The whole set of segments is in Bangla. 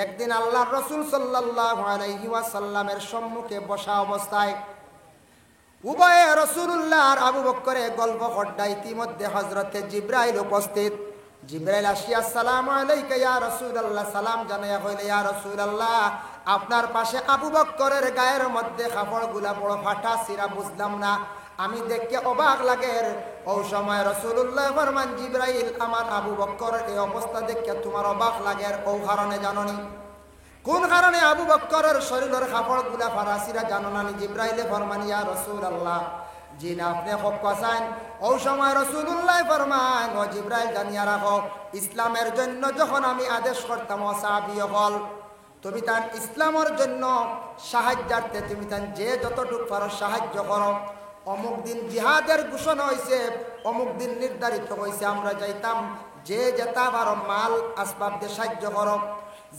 একদিন আল্লাহর রাসূল সাল্লাল্লাহু আলাইহি ওয়াসাল্লামের সম্মুখে বসা অবস্থায় উভয়ে রাসূলুল্লাহ আর আবু বকরের গল্প করতে ইতিমধ্যে হযরতে জিবরাইল উপস্থিত। জিবরাইল আসিয়া আসসালামু আলাইকা ইয়া রাসূলুল্লাহ সালাম জানাইয়া কইলে, ইয়া রাসূলুল্লাহ আপনার পাশে আবু বকরের গায়ের মধ্যে কাপড়গুলা বড় ফাটা ছিঁড়া, বুঝলাম না, আমি দেখে অবাক লাগে। ও সময় রাসূলুল্লাহ ফরমান, জিবরাইল আমার আবু বকরের এই অবস্থা দেখে তোমার অবাক লাগে, ও কারণে জাননি? কোন কারণে আবু বকরের শরীরের কাপড়গুলা ফাটা ছিঁড়া জানো না? জিবরাইলে ফরমান, ইয়া রাসূলুল্লাহ জি না, আপনি কসাইন। ও সময় রাসূলুল্লাহ ফরমান, ও জিবরাইল জানিয়া রাখো, ইসলামের জন্য যখন আমি আদেশ করতাম ও সাহাবী হল, তুমি তার ইসলামের জন্য সাহায্যার্থে তুমি তার যে যতটুকু পারো সাহায্য করো। অমুক দিন জিহাদের ঘোষণা হয়েছে, অমুক দিন নির্ধারিত হয়েছে, আমরা যাইতাম, যে যেটা পারো মাল আসবাব দিয়ে সাহায্য করো,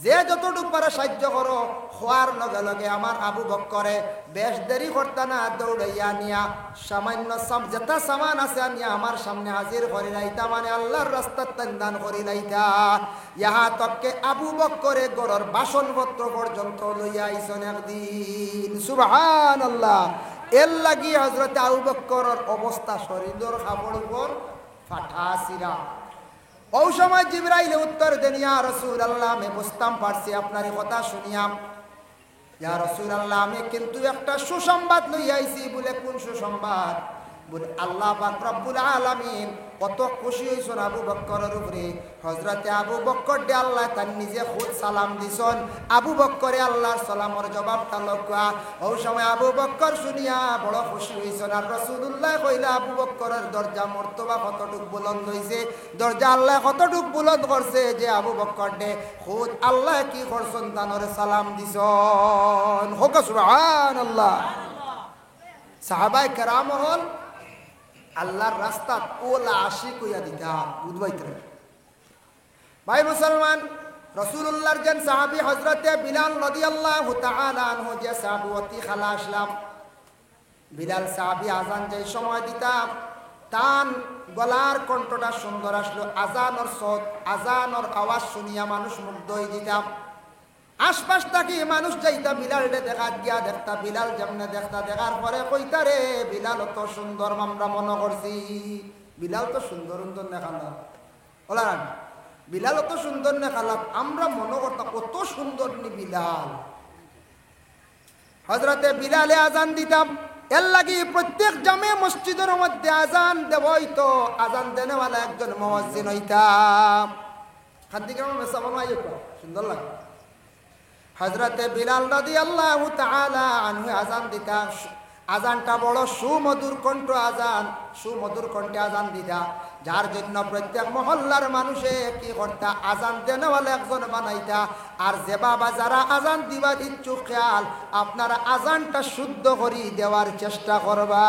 যে যতটুকু পারো সাহায্য করো। হওয়ার লগে লগে আমার আবু বকরে বেশ দেরি করতে না, দৌড়াইয়া নিয়া সামান্য যেটা সামান আছে নিয়া আমার সামনে হাজির করি লাইতা, মানে আল্লাহর রাস্তার দান করি লাইতা। ইহা তককে আবু বকরে গড়র বাসনপত্র পর্যন্ত লইয়া আইসন একদিন। সুবহানাল্লাহ। এর লাগি হযরত আবু বকরের অবস্থা শরীরের কাপড় উপর ফাটা ছিঁড়া। ওই সময় জিবরাইল উত্তর দেন, ইয়া রাসূলুল্লাহ আমি বুঝতাম পারছি আপনার কথা শুনিয়াম। ইয়া রাসূলুল্লাহ আমি কিন্তু একটা সুসংবাদ লইয়া আইছি। বলে কোন সুসংবাদ? বলে আল্লাহ পাক রব্বুল আলামিন কত খুশি হইছেন আবু বকরের উপরে। হযরতে আবু বকর দে আল্লাহ তার নিজে খুদ সালাম দিছেন। আবু বকরে আল্লাহর সালামের জবাবটা লগ্য়া। ওই সময় আবু বকর শুনিয়া বড় খুশি হইছেন। আর রাসূলুল্লাহ কইলা, আবু বকরের দরজা মর্তবা কতটুক বুলন্দ হইছে, দরজা আল্লাহ কতটুক বুলন্দ করছে যে আবু বকর দে খুদ আল্লাহ কি করছেন তানরে সালাম দিছেন। হোক সুবহানাল্লাহ। সাহাবায়ে কেরাম হল আল্লাহর রাস্তা ওলা আশিক হইয়া দিতা বুঝবাইতে। ভাই মুসলমান, রাসূলুল্লাহর যেন সাহাবী হযরতে বিলাল রাদিয়াল্লাহু তাআলা আনহু যে সাহাবী অতি খালা আসলাম, বিলাল সাহাবী আজান যে সময় দিতাম তান গলার কণ্ঠটা সুন্দর আসলো, আজানর সদ আজানর আওয়াজ শুনিয়া মানুষ মুগ্ধ হয়ে দিতাম। আশপাশ থাকি মানুষ যাইতা বিলালরে দেখা গিয়া দেখতা, বিলাল যেমনে দেখতা, দেখার পরে কইতা রে বিলাল অত সুন্দর আমরা মনে করছি। বিলাল তো সুন্দর সুন্দর নেখালা ওলা, বিলাল অত সুন্দর নেখালা আমরা মনে করতাম কত সুন্দর নি বিলাল। হযরতে বিলালে আজান দিতাম। এর লাগি প্রত্যেক জামে মসজিদের মধ্যে আজান দেব হইতো, আজান দেনেওয়ালা একজন মুয়াজ্জিন হইতাম। খাদ্দিগ্রাম সুন্দর লাগে। হযরতে বিলাল রাদিয়াল্লাহু তাআলা আনহু আজান দিতা। আজানটা বড় সুমধুর কণ্ঠ আজান, সুমধুর কণ্ঠে আজান দিতা, যার জন্য প্রত্যেক মহল্লার মানুষে কি করতা, আজান দেনেওয়ালা একজন বানাইতা। আর যে বাবা যারা আজান দিবার ইচ্ছুক খেয়াল, আপনারা আজানটা শুদ্ধ করি দেওয়ার চেষ্টা করবা।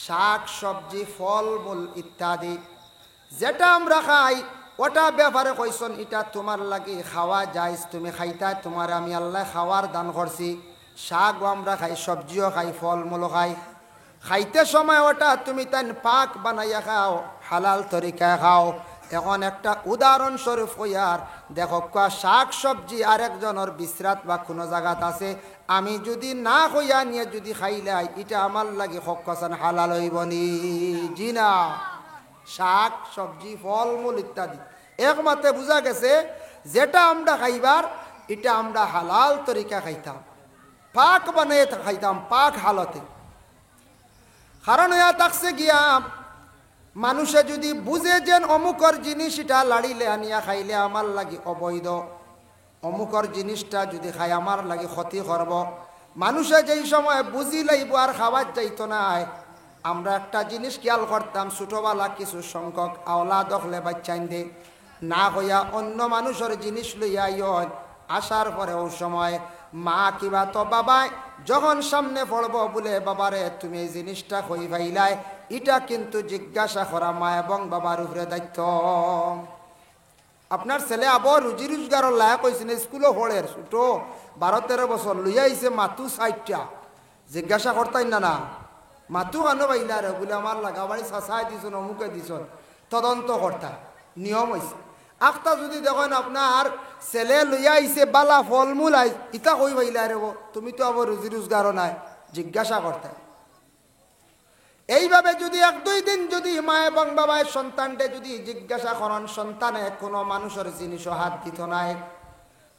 শাক সবজি ফল মূল ইত্যাদি যেটা আমরা খাই ওটা ব্যাপারে কইসন এটা তোমার লাগি খাওয়া যায়, তুমি খাইতা, তোমার আমি আল্লাহ খাওয়ার দান করছি। শাকও আমরা খাই, সবজিও খাই, ফলমূলও খাই। খাইতে সময় ওটা তুমি তাই পাক বানাইয়া খাও, হালাল তরিকায় খাও। এখন একটা উদাহরণস্বরূপ হইয়ার দেখো, শাক সবজি আরেকজনের বিশ্রাত বা কোনো জায়গাত আছে, আমি যদি না হইয়া নিয়ে যদি খাইলাই এটা আমার লাগে হকান হালাল হইবনি? জি না। শাক সবজি ফলমূল ইত্যাদি একমাত্র বোঝা গেছে যেটা আমরা খাইবার এটা আমরা হালাল তরিকা খাইতাম, পাক বানিয়ে খাইতাম, পাক হালতে। কারণ হইয়া থাকছে গিয়া মানুষে যদি বুঝে যেন অমুকর জিনিস এটা লাড়িলে আনিয়া খাইলে আমার লাগে অবৈধ, অমুকর জিনিসটা যদি খাই আমার লাগে ক্ষতি করব, মানুষে যেই সময় বুঝি লাইব আর খাবার যাইতো না। আমরা একটা জিনিস খেয়াল করতাম, ছোটবেলা কিছু সংখ্যক আওলা দখলে বাচ্চাইন দে না হইয়া অন্য মানুষের জিনিস লইয়া ইয়ন আসার পরে ওই সময় মা কিবা তো বাবাই যখন সামনে পড়ব বলে, বাবারে তুমি এই জিনিসটা কই ভাইলাই, এটা কিন্তু জিজ্ঞাসা করা মা এবং বাবার উপরে দায়িত্ব। আপনার ছেলে আবার রুজি রোজগারের লায়ক হয়েছে না, স্কুলও পড়ে, ছোট 12-13 বছর লইয়া আইছে মাতু 60টা, জিজ্ঞাসা করতাই না না মাতু কানো বাইলা রে বলে আমার লাগা বাড়ি চাচাই দিছন অমুকে দিছন, তদন্ত কর্তা নিয়ম হয়েছে। আখতা যদি দেখেন আপনার ছেলে লইয়া আইছে বালা ফলমূল আই ইতা কই পাইলা রে তুমি তো আবার রুজি রোজগারও নাই জিজ্ঞাসা করতে। এইভাবে যদি 1-2 দিন যদি মা এবং বাবায় সন্তানকে যদি জিজ্ঞাসা করেন, সন্তানে কোনো মানুষের জিনিসও হাত দিত নাই।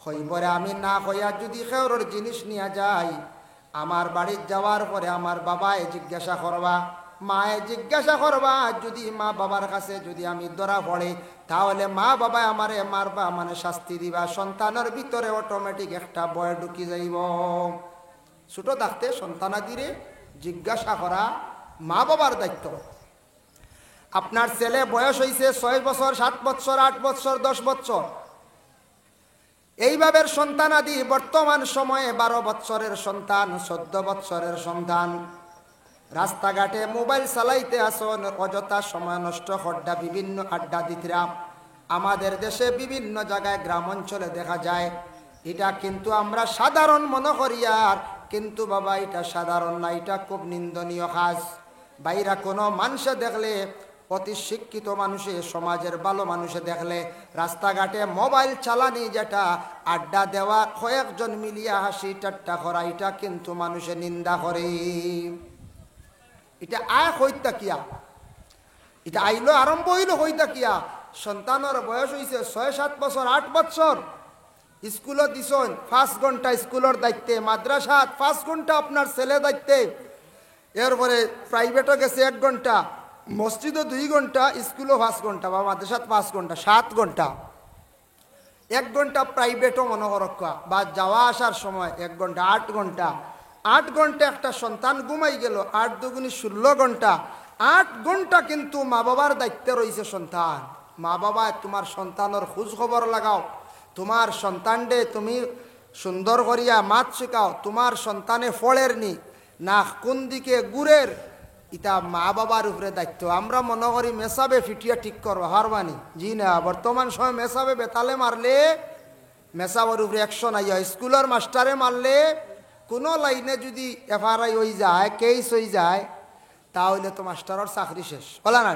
হইবরে আমি না হইয়া যদি খেউরের জিনিস নিয়ে যাই, আমার বাড়ির যাওয়ার পরে আমার বাবায় জিজ্ঞাসা করবা, মায়ে জিজ্ঞাসা করবা, যদি মা বাবার কাছে যদি আমি ধরা পড়ে তাহলে মা বাবা আমারে মারবা, মানে শাস্তি দিবা। সন্তানের ভিতরে অটোমেটিক একটা ভয় ঢুকি যাইব। ছোট থাকতে সন্তানাদিরে জিজ্ঞাসা করা মা বাবার দায়িত্ব। আপনার ছেলে বয়স হয়েছে 6 বছর, 7 বছর, 8 বছর, 10 বছর, এইভাবে সন্তানাদি বর্তমান সময়ে 12 বছরের সন্তান, 14 বছরের সন্তান রাস্তাঘাটে মোবাইল চালাইতে আসন, অযথা সময় নষ্ট হড্ডা বিভিন্ন আড্ডা দিতরা আমাদের দেশে বিভিন্ন জায়গায় গ্রাম অঞ্চলে দেখা যায়। এটা কিন্তু আমরা সাধারণ মনে করি, আর কিন্তু বাবা এটা সাধারণ না, এটা খুব নিন্দনীয় কাজ। বাইরা কোনো মানুষে দেখলে, অতি শিক্ষিত মানুষে, সমাজের ভালো মানুষে দেখলে রাস্তাঘাটে মোবাইল চালানি, যেটা আড্ডা দেওয়া, কয়েকজন মিলিয়া হাসি ঠাট্টা করা, এটা কিন্তু মানুষে নিন্দা করে। এটা হইতা কিয়া, এটা আইলো আরম্ভ হইল হইতা কিয়া। সন্তানের বয়স হয়েছে 6-7 বছর, 8 বছর, স্কুলে দিছেন 5 ঘন্টা স্কুলের দায়িত্বে, মাদ্রাসাত 5 ঘন্টা আপনার ছেলে দায়িত্বে, এরপরে প্রাইভেটও গেছে 1 ঘন্টা, মসজিদও 2 ঘন্টা, স্কুলও 5 ঘন্টা বা মাদ্রাসাত 5 ঘন্টা, 7 ঘন্টা। 1 ঘন্টা প্রাইভেটও মনে করক্কা, বা যাওয়া আসার সময় 1 ঘন্টা, 8 ঘন্টা। 8 ঘন্টা একটা সন্তান ঘুমাই গেল, 8 দুগুণে 16 ঘন্টা। 8 ঘন্টা কিন্তু মা বাবার দায়িত্বে রয়েছে সন্তান। মা বাবা তোমার সন্তানের খোঁজ খবর লাগাও, তোমার সন্তানডে তুমি সুন্দর করিয়া মাত শেখাও, তোমার সন্তানে ফলের নি না কোন দিকে গুড়ের, এটা মা বাবার উপরে দায়িত্ব। আমরা মনে করি মেসাবে ফিটিয়া ঠিক করবো হারবানি, জি না। বর্তমান সময় মেসাবে বেতালে মারলে মেসাবের উপরে অ্যাকশন আইয়া, স্কুলের মাস্টারে মারলে কোনো লাইনে যদি এফআরআই হয়ে যায়, কেস হয়ে যায়, তাহলে তো মাস্টারের চাকরি শেষ বলা না।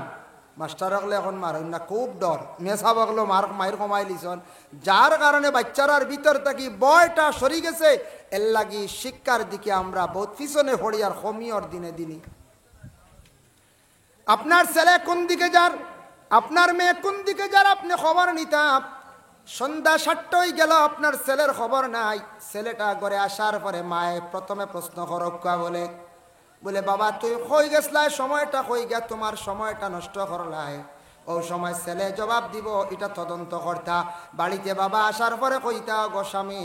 মাস্টার হলে এখন মারেন না, খুব ডর। মেসাব হলো মায়ের কমাই লিছন, যার কারণে বাচ্চারার ভিতর থাকি বয়টা সরি গেছে। এর লাগি শিক্ষার দিকে আমরা বহুত পিছনে পড়ি, আর কমিয়র দিনে দিনই। আপনার ছেলে কোন দিকে যার, আপনার মেয়ে কোন দিকে যার, আপনি খবর নিতাম। সন্ধ্যা 7টা হয়ে গেল, আপনার ছেলের খবর নাই। ছেলেটা ঘরে আসার পরে মায়ে প্রথমে প্রশ্ন করক্কা, বলে বাবা তুই কই গেছলাই, সময়টা কই গে, তোমার সময়টা নষ্ট করলাই। ও সময় ছেলে জবাব দিব, এটা তদন্ত কর্তা। বাড়িতে বাবা আসার পরে কইতা, গোস্বামী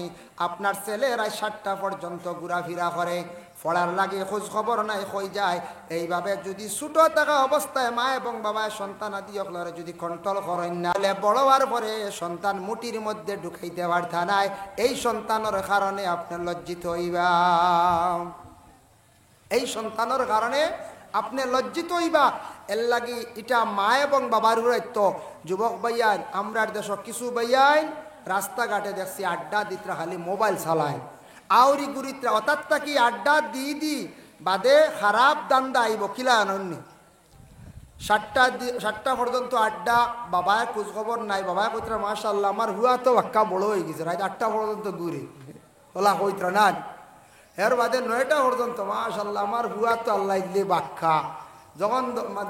আপনার ছেলে রাত 7টা পর্যন্ত ঘোরাফেরা করে, পড়ার লাগে খোঁজ খবর নাই, কই যায়। এইভাবে যদি ছোট থাকা অবস্থায় মা এবং বাবা সন্তান আদি অকলরে যদি কন্ট্রোল করেন না, বড় হওয়ার পরে সন্তান মুটির মধ্যে ঢুকাইতে পারতা নাই। এই সন্তানের কারণে আপনি লজ্জিত হইবা, এই সন্তানের কারণে আপনি লজ্জিত হইবা। এর লাগি এটা মা এবং বাবার দায়িত্ব। যুবক ভাইয়ান, আমরার দেশ কিছু ভাইয়ান রাস্তাঘাটে দেখছি আড্ডা দিতরা খালি মোবাইল চালায়, আউরি গুরিত্রা অর্থাৎ কি আড্ডা দি বাদে খারাপ দান্দা আইব কিলা আনন্নি। 7টা পর্যন্ত আড্ডা, বাবায় খোঁজ খবর নাই। বাবায় কইতরা মাশাআল্লাহ আমার হুয়া তো বাক্কা বড় হয়ে গেছে, রাত 8টা পর্যন্ত ঘুরে ওলা কইতরা না। এর বাদে 9টা পর্যন্ত মাশাআল্লাহ আমার হুয়া তো আল্লাহ দিলে বাক্কা। যখন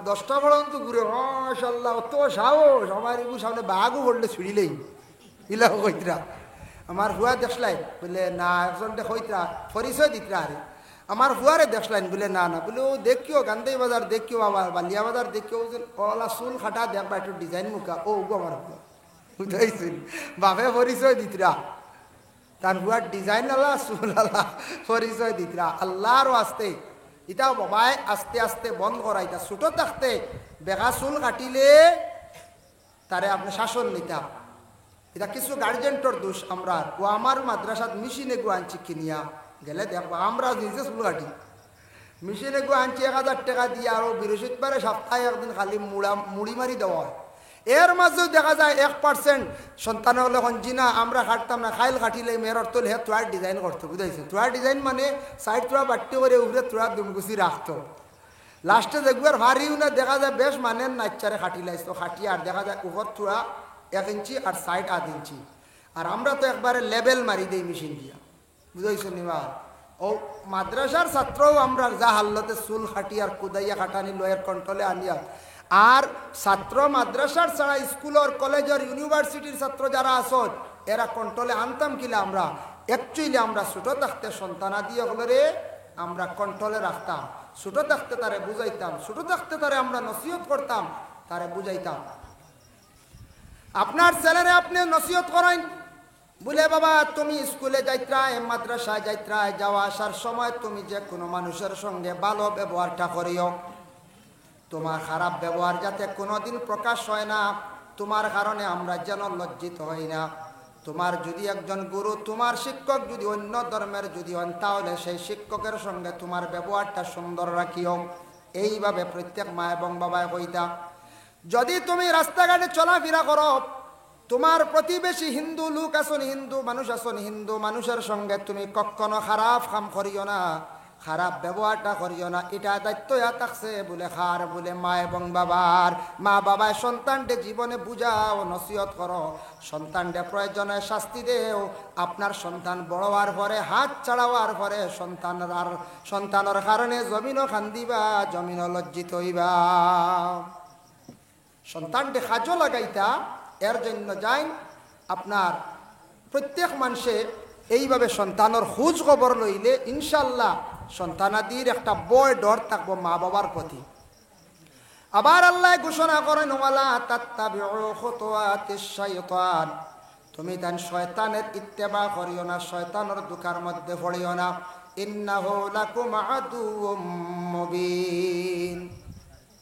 10টা পর্যন্ত ঘুরে মাশাআল্লাহ অত সাহস, আমার এগুলো সামনে বাঘও পড়লে ছুড়িলেই ইলা কইতরা। আমার হুয়া দেখলাই বলে না, একজনটা কইতরা পরিচয় দিতরা, আরে আমার হুয়ারে দেখলাইন বলে না না, বলে ও দেখিও গান্ধাই বাজার দেখিও, আবার বালিয়া বাজার দেখিও, ওলা চুল খাটা দেখবা একটু ডিজাইন মুখা, ও আমার হুয়া বুঝাইছিল। বাপে পরিচয় দিতরা, তার হুয়ার ডিজাইন আলা চুল আলা পরিচয় দিতরা। আল্লাহর আসতে এটাও বাবায় আস্তে আস্তে বন্ধ করা। এটা ছোট থাকতে বেগা চুল কাটিলে তারে আপনি শাসন নিতাম, এটা কিছু গার্জেন্টর দোষ। আমরা ও আমার মাদ্রাসাত মেশিনে গো আনছি কিনিয়া গেলে দেখবো, আমরা নিজে চুল কাটি মেশিনে গো আনছি 1000 টাকা দিয়ে, আরও বৃহস্পতিবারে সপ্তাহে একদিন খালি মুড়ি মারি দেওয়া হয়। এর মাঝেও দেখা যায় 1% সন্তান হলে জিনা আমরা কাটতাম না, খাইল কাটিলে মেয়ের তোলে হে তোয়ার ডিজাইন করতো, বুঝাইছে? তোয়ার ডিজাইন মানে সাইড তোরা বাট্টি করে উপরে তোরা দুমগুছি রাখতো। লাস্টে দেখবার ভারিও না দেখা যায় বেশ মানে নাচ্চারে খাটি লাইতো, খাটিয়ে আর দেখা যায় উপর তোরা 1 ইঞ্চি আর সাইড 8 ইঞ্চি। আর আমরা তো একবারে লেবেল মারি দেই মেশিন দিয়া, বুঝাইছো নিবা। ও মাদ্রাসার ছাত্রও আমরা যা হাল্লতে চুল খাটি আর কুদাইয়া খাটানি লয়ের কন্ট্রোলে আনিয়া, আর ছাত্র মাদ্রাসার ছাড়া স্কুলের কলেজের ইউনিভার্সিটির ছাত্র যারা আসন এরা কন্ট্রোলে আনতাম কিলা আমরা। অ্যাকচুয়ালি আমরা ছোট থাকতে সন্তানাদি হলরে আমরা কন্ট্রোলে রাখতাম, ছোট থাকতে তারে বুঝাইতাম, ছোট থাকতে তারে আমরা নসিহত করতাম, তারে বুঝাইতাম। আপনার ছেলেরে আপনি নসিহত করেন, বলে বাবা তুমি স্কুলে যাইত্রায় মাদ্রাসায় যাইত্রায় যাওয়া আসার সময় তুমি যে কোনো মানুষের সঙ্গে ভালো ব্যবহারটা করিও, তোমার খারাপ ব্যবহার যাতে কোনোদিন প্রকাশ হয় না, তোমার কারণে আমরা যেন লজ্জিত হই না। তোমার যদি একজন গুরু, তোমার শিক্ষক যদি অন্য ধর্মের যদি হন, তাহলে সেই শিক্ষকের সঙ্গে তোমার ব্যবহারটা সুন্দর রাখিও। এইভাবে প্রত্যেক মা এবং বাবায় কইতা। যদি তুমি রাস্তাঘাটে চলাফেরা করো, তোমার প্রতিবেশী হিন্দু লোক আসন, হিন্দু মানুষ আসন, হিন্দু মানুষের সঙ্গে তুমি কখনো খারাপ কাম করিও না, খারাপ ব্যবহারটা করিও না। এটা দায়িত্ব থাকছে বলে খার বলে মা এবং বাবার। মা বাবায় সন্তানকে জীবনে বুঝাও, নসিহত করো, সন্তানকে প্রয়োজনে শাস্তি দেও। আপনার সন্তান বড় হওয়ার পরে, হাত ছাড়াওয়ার পরে সন্তানের কারণে জমিনও খান্দিবা, জমিনও লজ্জিত হইবা। সন্তানকে কাজও লাগাইতা, এর জন্য যাই আপনার প্রত্যেক মানুষে এইভাবে সন্তানের খোঁজ খবর লইলে ইনশাল্লাহ সন্তানাদির একটা বড় ডর থাকবো মা বাবার প্রতি। আবার আল্লাহ ঘোষণা করেন, ওয়ালা তাত্তাবিউ খুতুওয়াতিশ শাইতান, তুমি তান শয়তানের ইত্তেবা করিও না, শয়তানের দুকার মধ্যে পড়িও না। ইন্নাহু লাকুম আদুউম মুবিন,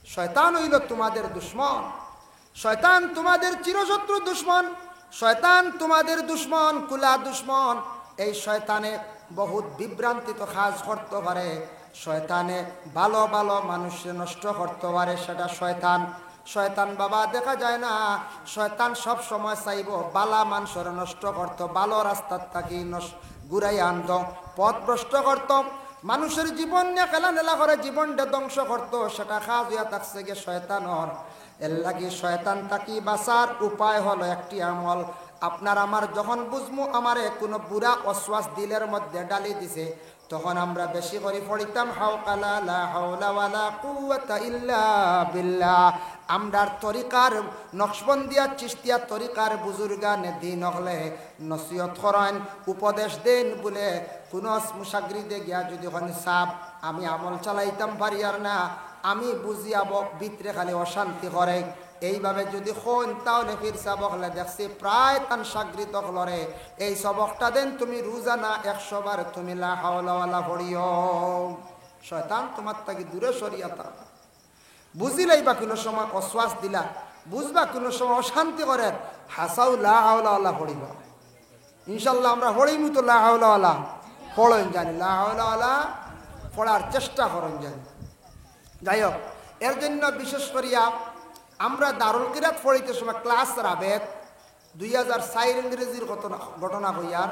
শয়তান হইল তোমাদের দুশমন, শয়তান তোমাদের চিরশত্রু দুশমন, শয়তান তোমাদের দুশমন, কুলা দুশমন। এই শয়তানে বহুত বিভ্রান্তিত কাজ করতে পারে, শয়তানে ভালো ভালো মানুষকে নষ্ট করতে পারে, সেটা শয়তান। শয়তান বাবা দেখা যায় না, শয়তান সব সময় চাইব বালা মানুষের নষ্ট করতো, ভালো রাস্তার থাকি ঘুরাই আনত, পথ ভ্রষ্ট করত, মানুষের জীবন নিয়ে খেলাধুলা করে জীবনটা ধ্বংস করতো, সেটা কাজ হইয়া থাকছে গে শয়তানর। এর লাগি শয়তান তাকি বাঁচার উপায় হলো একটি আমল। আপনার আমার যখন বুঝমু আমারে কোনো বুড়া অশ্বাস দিলের মধ্যে ডালি দিছে, তখন আমরা বেশি করে পড়িতাম হাওকালা লা হাওলা ওয়ালা কুওয়াতা ইল্লা বিল্লাহ। আমরার তরিকার নকশবন্দিয়া চিশতিয়া তরিকার বুজুর্গানে দিন হলে নসিহত করেন, উপদেশ দেন, বলে কোনো মুসাগরিদে গিয়া যদি হন সাপ আমি আমল চালাইতাম পারি আর না, আমি বুঝিয়াব ভিতরে খালি অশান্তি করে। এইভাবে যদি হন তাহলে ফির সাবক দেখছি প্রায় তান সাগরিত হলরে এই সবকটা দেন তুমি রোজানা 100 বার তুমি লা হাওলা ওয়ালা পড়িও। শয়তান তোমার থেকে দূরে সরিয়াতা। বুঝিলাই বা কোনো সময় অশ্বাস দিলা, বুঝবা কোনো সময় অশান্তি করে, হাসাও লা হাওলা ওয়ালা পড়িবা। ইনশাল্লাহ আমরা পড়িমু তো লা হাওলা ওয়ালা পড়েন জানি, লা হাওলা ওয়ালা পড়ার চেষ্টা করেন জানি। যাই হোক, এর জন্য বিশেষ করিয়া আমরা দারুল কিরাত পড়িতে সময় ক্লাস রাবেত 2004 ইংরেজির ঘটনা হইয়ার,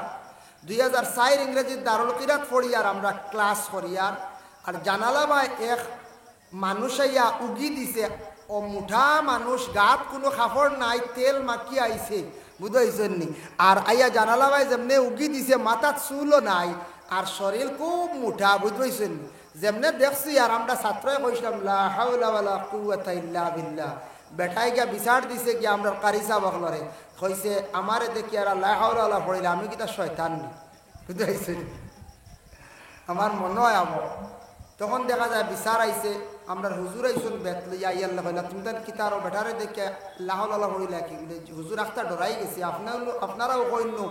2004 ইংরেজির দারুল কিরাত পড়িয়ার আমরা ক্লাস করিয়ার। আর জানালা বা এক মানুষ আইয়া উগি দিছে, ও মুঠা মানুষ, গাত কোনো কাপড় নাই, তেল মাখি আইছে, বুঝাইছেন নি। আর আইয়া জানালা ভাই যেমনে উগি দিছে, মাথার চুলও নাই, আর শরীর খুব মুঠা, বুঝাইছেন নি। যেমনে দেখছি আর আমরা ছাত্রই কইছিলাম লা হাওলা ওয়ালা কুওয়াতা ইল্লা বিল্লাহ। বেটাই গিয়া বিচার দিছে গিয়া আমরা কারি সাহেব হলরে কইছে আমারে দেখি আর লা হাওলা ওয়ালা পড়িলে আমি কিতা শয়তান নি, বুঝাইছেন। আমার মনে হয় আমো তখন দেখা যায় বিচার আইছে, আমরা হুজুর আইসুন বেত লইয়া আইয়াল্লাহ কইলা তুমি তার কিতার বেটারে দেখে লা হাওলা ওয়ালা পড়িলা কি, হুজুর আখতা ডরাই গেছি। আপনারাও কইনু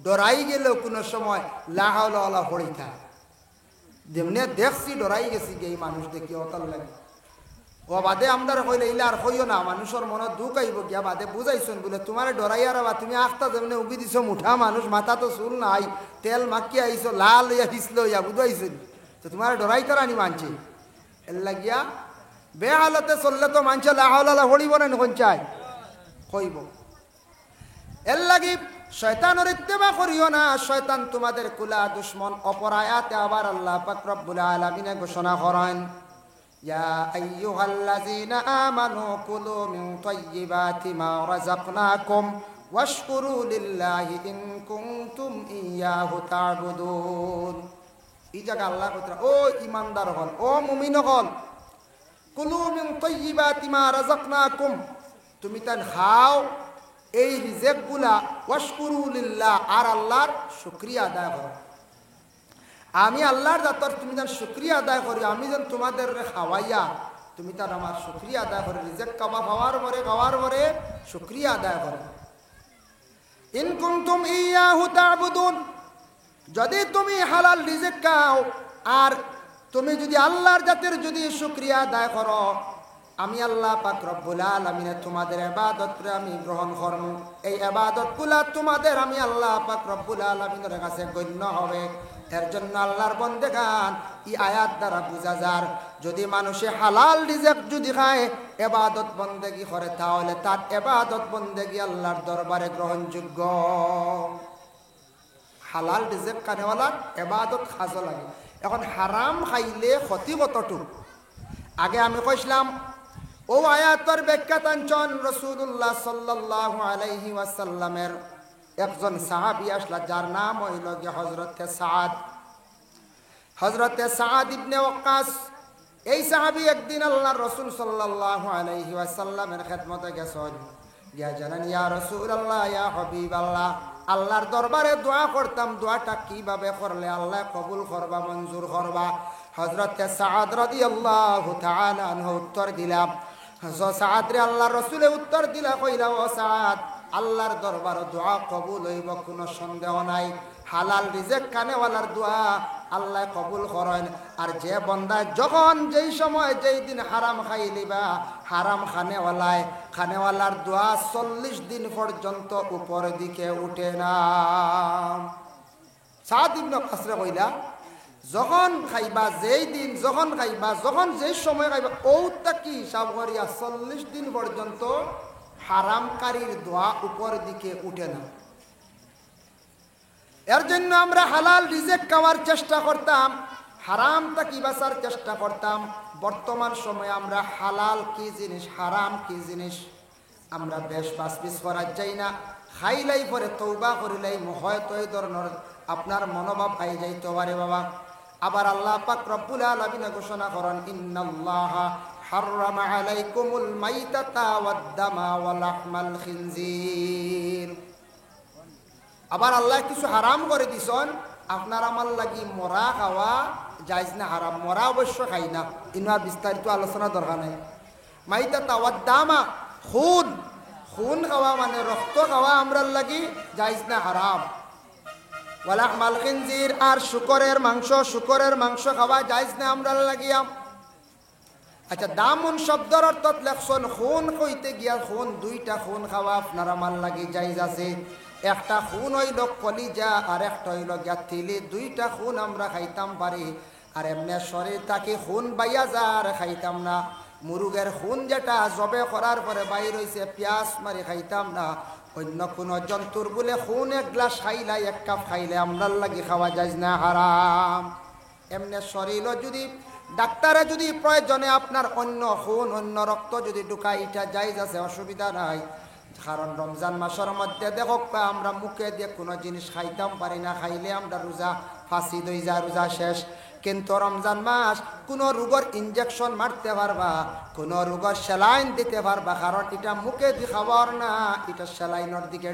ডরাই গেলেও কোনো সময় লা হাওলা ওয়ালা পড়িতা, যেমনি দেখছি ডরাই গেছি এই মানুষ দেখি অতাল লাগে। ও বাদে আমরা কইলে ইলা আর কইও না, মানুষের মনে দুঃখ আইব গিয়া বাদে বুঝাইছেন বলে তোমার ডরাই আর বা তুমি আখতা যেমনি উগি দিছ, মুঠা মানুষ, মাথা তো চুল নাই, তেল মাখি আইছো, লাল হইয়া হিসল হইয়া, বুঝাইছেন তো তোমার ডরাই তারা নি মানছে। এর লাগিয়া বেহালতে চললে তো মানছে লা হাওলা ওয়ালা পড়িব না, কোন চাই কইব। এর লাগি শয়তানের ইত্তেবা করিও না, শয়তান তোমাদের কুলা দুশমন। অপর আয়াতে আবার আল্লাহ পাক রব্বুল আলামিন ঘোষণা করেন, ইয়া আইয়ুহাল্লাযীনা আমানু কুলু মিন তাইয়্যিবাতি মা রাযাকনাকুম ওয়াশকুরু লিল্লাহি ইন কুনতুম ইয়্যাহু তা'বুদুন। এই জায়গা আল্লাহ কইরা ও ঈমানদার হল, ও মুমিন হল, কুলু মিন তাইয়্যিবাতি মা রাযাকনাকুম, তুমি তান খাও এই রিজেকগুলা, ওয়াশকুরু লিল্লাহ, আর আল্লাহর শুকরিয়া আদায় করো। আমি আল্লাহর দাতর তুমি যেন শুকরিয়া আদায় করি, আমি যেন তোমাদের খাওয়াইয়া তুমি তার আমার শুকরিয়া আদায় করি, রিজেক খাওয়ার পরে শুকরিয়া আদায় করো। ইন কুনতুম ইয়্যাহু তা'বুদুন, যদি তুমি হালাল রিজেক খাও আর তুমি যদি আল্লাহর জাতের যদি শুকরিয়া আদায় করো, আমি আল্লাহ পাক রব্বুল আলামিন তোমাদের ইবাদতরে আমি গ্রহণ করব। এই ইবাদতগুলা তোমাদের আমি আল্লাহ পাক রব্বুল আলামিনের কাছে গণ্য হবে। এর জন্য আল্লাহর বন্দেগান এই আয়াত দ্বারা বুঝা যায়, যদি মানুষে হালাল রিজেক যদি খায়, ইবাদত বন্দেগী করে, তাহলে তার ইবাদত বন্দেগী আল্লাহর দরবারে গ্রহণযোগ্য। হালাল রিজেক খানেওয়ালার ইবাদত খাজো লাগে। এখন হারাম খাইলে ক্ষতি কতটুকু, আগে আমি কইছিলাম ও আয়াতের ব্যাখ্যা টানছেন রাসূলুল্লাহ সাল্লাল্লাহু আলাইহি ওয়াসাল্লামের একজন সাহাবী আসলা, যার নাম হইল হযরতে সাদ। হযরতে সাদ ইবনে ওয়াক্কাস, এই সাহাবী একদিন আল্লাহর রাসূল সাল্লাল্লাহু আলাইহি ওয়াসাল্লামের খেদমতে গেছেন, গিয়া জানান ইয়া রাসূলুল্লাহ, ইয়া হাবিবাল্লাহ, আল্লাহর দরবারে দোয়া করতাম, দোয়াটা কিভাবে করলে আল্লাহ কবুল করবা, মঞ্জুর করবা? হযরতে সাদ রাদিয়াল্লাহু তাআলা আনহু উত্তর দিলাম, সাদ রে আল্লাহর রাসূলে উত্তর দিলা, কইলা ও সাদ, আল্লাহর দরবারে দোয়া কবুল হইব কোনো সন্দেহ নাই। হালাল রিজেক খানেওয়ালার দোয়া আল্লাহ কবুল করেন। আর যে বন্দা যখন যেই সময় যেই দিন হারাম খাই লিবা, হারাম খানেওয়ালার দোয়া 40 দিন পর্যন্ত উপর দিকে উঠে না। সাদ ইবনে কাসরে কইলা, যখন খাইবা, যেই দিন যখন খাইবা, যখন যেই সময় খাইবা, ওটা কি হিসাব করিয়া 40 দিন পর্যন্ত হারামকারীর দোয়া উপর দিকে উঠে না। এর জন্য আমরা হালাল রিজেক খাওয়ার চেষ্টা করতাম, হারাম থেকে বাঁচার চেষ্টা করতাম। বর্তমান সময়ে আমরা হালাল কি জিনিস, হারাম কি জিনিস আমরা বেশ বাসবিস করার যাই না। খাইলাই পরে তৌবা করিলাই হয়তো এই ধরনের আপনার মনোভাব আই যাইতে পারে বাবা। আবার আল্লাহ পাক রব্বুল আলামিন ঘোষণা করেন, ইন্নাল্লাহা হাররামা আলাইকুমুল মাইতাতা ওয়াদ-দামা ওয়া লাহমাল খিনজির। আবার আল্লাহ কিছু হারাম করে দিছেন, আপনার আমার লাগি মরা খাওয়া জায়েজ না, হারাম। মরা অবশ্য খাই না, ইনার বিস্তারিত আলোচনা দরকার নাই। মাইতাতা ওয়াদ-দামা, খুন খাওয়া মানে রক্ত খাওয়া আমরার লাগি জায়েজ না, হারাম। ওয়া লাহমাল খিনজির, আর শুকরের মাংস খাওয়া জায়েজ না আমরার লাগিয়া। আচ্ছা, দামুন শব্দের অর্থ লেখছেন খুন কইতে গিয়া খুন, দুইটা খুন খাওয়া আপনার আমার লাগি জায়েজ আছে। একটা খুন হইল কলিজা, আর একটা হইল গ্যাথিলি, দুইটা খুন আমরা খাইতাম পারি। আর এমনি শরীর তাকে খুন বাইয়া যা আর খাইতাম না। মুরুগের খুন যেটা জবে করার পরে বাইর হইছে, পেঁয়াজ মারি খাইতাম না। অন্য কোনো জন্তুর বলে খুন এক গ্লাস খাইলে, এক কাপ খাইলে আমরার লাগি খাওয়া যায় না, হারাম। এমনি শরীরও যদি ডাক্তারে যদি প্রয়োজনে আপনার অন্য খুন অন্য রক্ত যদি ঢুকায়, এটা জায়েজ আছে, অসুবিধা নাই। কারণ রমজান মাসের মধ্যে দেখো আমরা মুখে দিয়ে কোনো জিনিস খাইতাম পারি না, খাইলে আমরা রোজা ফাঁসি দই যা, রোজা শেষ। কিন্তু রমজান মাস কোনো রোগের ইনজেকশন মারতে পারবা, কোনো রোগের স্যালাইন দিতে পারবা, কারণ এটা মুখে দিয়ে খাবার না, এটা স্যালাইনের দিকে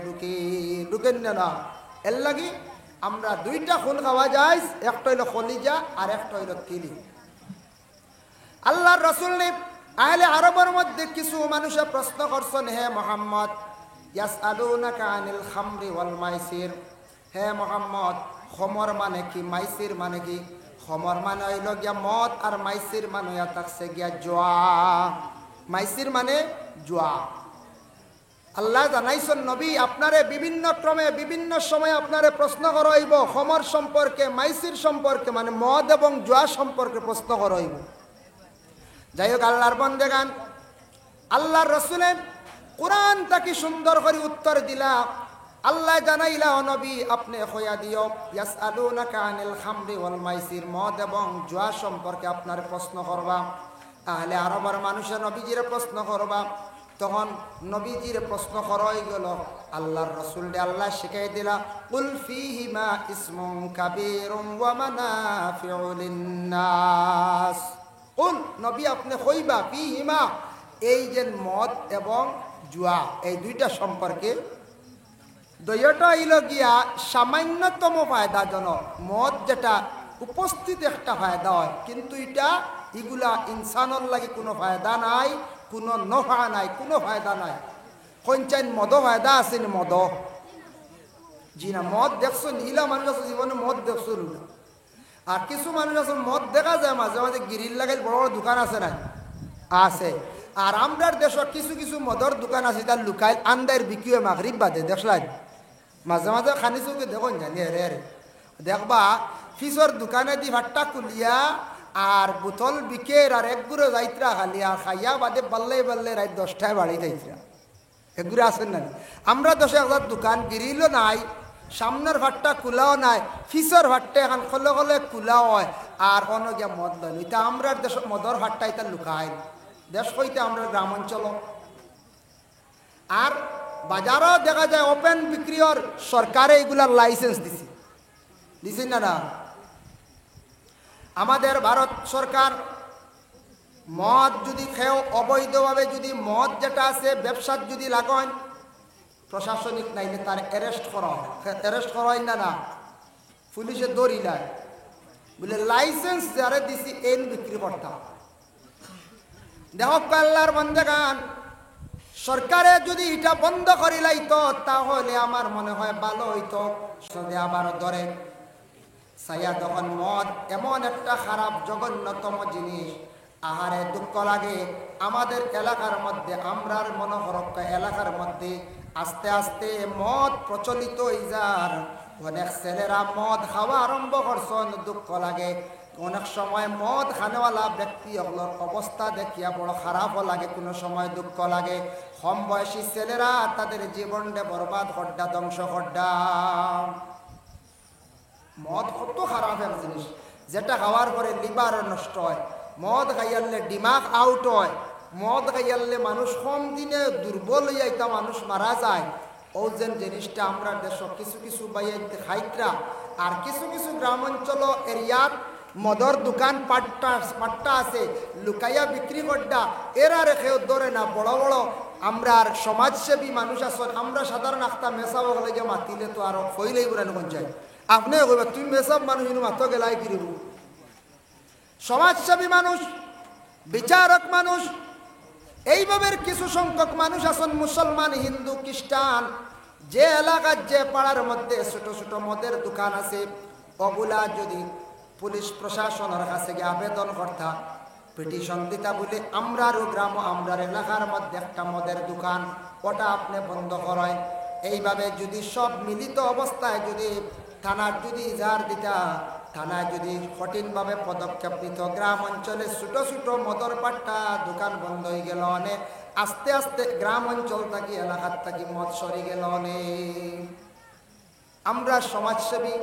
ঢুকেন না। এর লাগি আমরা দুইটা খুন খাওয়া যায়, একটা হইল কলিজা আর একটা হইল তিলি। আল্লাহর রাসূল নে আহলে আরবের মধ্যে কিছু মানুষে প্রশ্ন করছেন, হে মুহাম্মদ, ইয়াসআলুনাকা আনিল খামরি ওয়াল মাইসির, হে মুহাম্মদ, খমর মানে কি, মাইসির মানে কি? খমর মানে হইল গিয়া মদ, আর মাইসির মানে থাকছে গিয়া জুয়া। মাইসির মানে জুয়া। আল্লাহ জানাইছেন নবী আপনারে বিভিন্ন ক্রমে বিভিন্ন সময় আপনারে প্রশ্ন করা হইব খমর সম্পর্কে, মাইসির সম্পর্কে, মানে মদ এবং জুয়া সম্পর্কে প্রশ্ন করা হইব। যাই হোক, আল্লাহর বন্দেগান, আল্লাহর রাসূলের কোরআন তাকে সুন্দর করে উত্তর দিলা। আল্লাহ জানাইলা, ও নবী আপনি কইয়া দিও, ইয়াসআলুনাকা আনিল খামরি ওয়াল মাইসির, মদ এবং জুয়া সম্পর্কে আপনার প্রশ্ন করবা। আহলে আরবের মানুষের নবীজির প্রশ্ন করবা, তখন নবীজির প্রশ্ন করই গেল আল্লাহর রাসূল দে আল্লাহ শিখাই দিলা কুল ফীহিমা ইসমুন কাবীরুন ওয়া মানাফিউ লিন-নাস। কুল নবী আপনি কইবা ফীহিমা এই যে মদ এবং জুয়া এই দুইটা সম্পর্কে দুইটা হইল গিয়া সামান্যতম ফায়দাজনক। মদ যেটা উপস্থিত একটা ফায়দা হয়, কিন্তু এটা এগুলা ইনসানের লাগে কোনো ফায়দা নাই, কোনো নফা নাই, কোনো ফায়দা নাই। কঞ্চাইন মদ ফায়দা আছে না? মদ জি না, মদ দেখছো নীলা মানুষ আছে জীবনে মদ দেখছো না। আর কিছু মানুষ আছে মদ দেখা যায় মাঝে মাঝে গিরিল লাগাই বড় বড় দোকান আছে না, আছে। আর আমরার দেশের কিছু কিছু মদর দোকান আছে তার লুকাই আন্দার বিক্রি হয় মাগরিব বাদে, দেখলাই মাঝে মাঝে খানি চৌকে দেখুন জানি রে রে দেখবা ফিসর দোকানে দি ভাট্টা কুলিয়া আর বোতল বিকের আর একগুলো যাইত্রা খালি আর খাইয়া বাদে বাল্লে বাল্লে রাত 10টায় বাড়ি যাইত্রা এগুলো আছেন না। আমরা 10,000 দোকান গিরিলও নাই, সামনের ভাট্টা খোলাও নাই, ফিসর ভাট্টা এখন খলে খলে খোলাও হয় আর অন্য গিয়া মদ লয়। এটা আমরা দেশ মদর ভাট্টা এটা লুকায় দেশ কইতে আমরা গ্রাম অঞ্চল। আর বাজারও দেখা যায় ওপেন বিক্রির সরকারে এগুলার লাইসেন্স দিছি না না। আমাদের ভারত সরকার মদ যদি খেয়েও অবৈধভাবে যদি মদ যেটা আছে ব্যবসার যদি লাগান প্রশাসনিক নাইলে তার অ্যারেস্ট করা হয়। অ্যারেস্ট করা হয় না না, পুলিশে দড়ি দেয় বলে লাইসেন্স যারা দিছি এন বিক্রি করতাম। দেখ আল্লাহর বন্দেগান সরকারে যদি এটা বন্ধ করি লাইতো তাহলে আমার মনে হয় ভালো হইতো। আবার ধরে সাইয়া তখন মদ এমন একটা খারাপ জঘন্যতম জিনিস, আহারে দুঃখ লাগে। আমাদের এলাকার মধ্যে আমরার মনোহরক্কা এলাকার মধ্যে আস্তে আস্তে মদ প্রচলিত হয়ে যার অনেক ছেলেরা মদ খাওয়া আরম্ভ করছেন, দুঃখ লাগে। অনেক সময় মদ খানেওয়ালা ব্যক্তি ওগুলোর অবস্থা দেখিয়া বড় খারাপও লাগে, কোনো সময় দুঃখ লাগে। কম বয়সী ছেলেরা তাদের জীবনটা বরবাদ হড্ডা ধ্বংস হড্ডা। মদ কত খারাপ এক জিনিস, যেটা খাওয়ার পরে লিভার নষ্ট হয়। মদ খাইয়ালে দিমাগ আউট হয়। মদ খাইয়ালে মানুষ কম দিনে দুর্বল হইয়া এটা মানুষ মারা যায়। ও যেন জিনিসটা আমরা দেশ কিছু কিছু বাইরে খাইতরা আর কিছু কিছু গ্রাম অঞ্চল এরিয়ার মদর দোকান পাট্টা আছে লুকাইয়া বিক্রি করডা এরা রেখেও ধরে না। বড় বড় আমরা আর সমাজসেবী মানুষ আসন, আমরা সাধারণ আখতা মেসাব হলে গিয়ে মাতিলে তো আরো ফইলেই বুড়ানো কোন যায়। আপনি কইবা তুমি মেসাব মানুষ মাতো গেলাই কিরব। সমাজসেবী মানুষ, বিচারক মানুষ, এইভাবে কিছু সংখ্যক মানুষ আছেন মুসলমান, হিন্দু, খ্রিস্টান, যে এলাকার যে পাড়ার মধ্যে ছোট ছোট মদের দোকান আছে ওগুলা যদি পুলিশ প্রশাসনের কাছে গিয়ে আবেদন করতা, পিটিশন দিতা বলে আমরারও গ্রাম আমরার এলাকার মধ্যে একটা মদের দোকান ওটা আপনি বন্ধ করেন। এইভাবে যদি সব মিলিত অবস্থায় যদি থানার যদি ইজাহার দিতা, থানায় যদি কঠিনভাবে পদক্ষেপ নিত, গ্রাম অঞ্চলে ছোট ছোট মদর পাট্টা দোকান বন্ধ হয়ে গেল অনেক। আস্তে আস্তে গ্রাম অঞ্চল থাকি এলাকার থাকি মদ সরে গেল অনেক। আমরা সমাজসেবী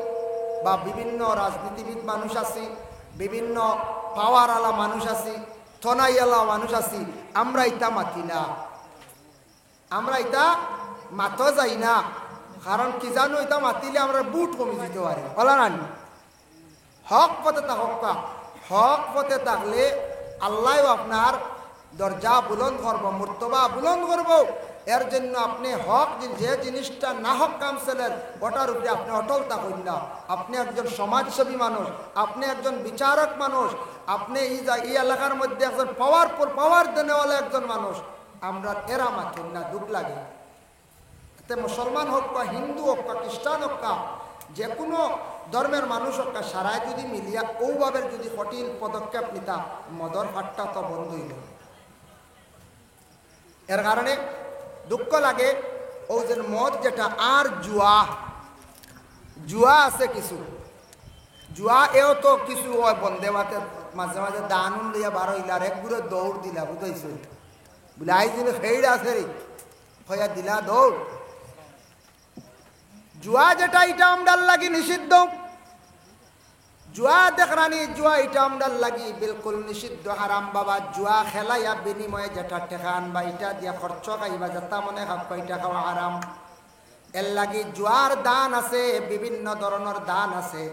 বা বিভিন্ন রাজনীতিবিদ মানুষ আছি, বিভিন্ন পাওয়ারওয়ালা মানুষ আছি, থনাইওয়ালা মানুষ আছি, আমরা এটা মাতি না, আমরা এটা মাতো যাই না। কারণ কি জানো, এটা মাতিলে আমরা বুট কমে যেতে পারি বলা না। হক পথে থাকা, হক পথে থাকলে আল্লাহ আপনার দরজা বুলন্দ করবো, মর্তবা বুলন্দ করবো। এর জন্য আপনি হক যে জিনিসটা না হক কাউন্সিলের ওটার উপরে আপনি অটল থাকুন না। আপনি একজন সমাজসেবী মানুষ, আপনি একজন বিচারক মানুষ, আপনি এই এলাকার মধ্যে একজন পাওয়ার দেনেওয়ালা একজন মানুষ। আমরা এরা মাথুন না, দুঃখ লাগে। এতে মুসলমান হোক বা হিন্দু হোক বা খ্রিস্টান হোক বা যে কোনো ধর্মের মানুষ হোক, সারায় যদি মিলিয়া ওভাবে যদি কঠিন পদক্ষেপ নিতা, মদর ফাট্টা তো বন্ধ হইল। এর কারণে দুঃখ লাগে ও যে মদ যেটা আর জুয়া, জুয়া আছে কিছু জুয়া এও তো কিছু হয় বন্ধে মাতে মাঝে মাঝে দান লইয়া বার হইলা আর একগুলো দৌড় দিলা, বুঝাইছো বলে আই দিনে খেয়ে আছে রে হইয়া দিলা দৌড়। জুয়া যেটা এটা আমরার লাগি নিষিদ্ধ। জুয়া দেখরানি জুয়া এটা আমরা লাগি বিলকুল নিষিদ্ধ হারাম বাবা। জুয়া খেলাইয়া বিনিময়ে যেটা টেকা আনবা এটা দিয়া খরচ খাইবা, যেটা মনে খাব এটা খাওয়া হারাম। এর লাগি জুয়ার দান আছে, বিভিন্ন ধরনের দান আছে,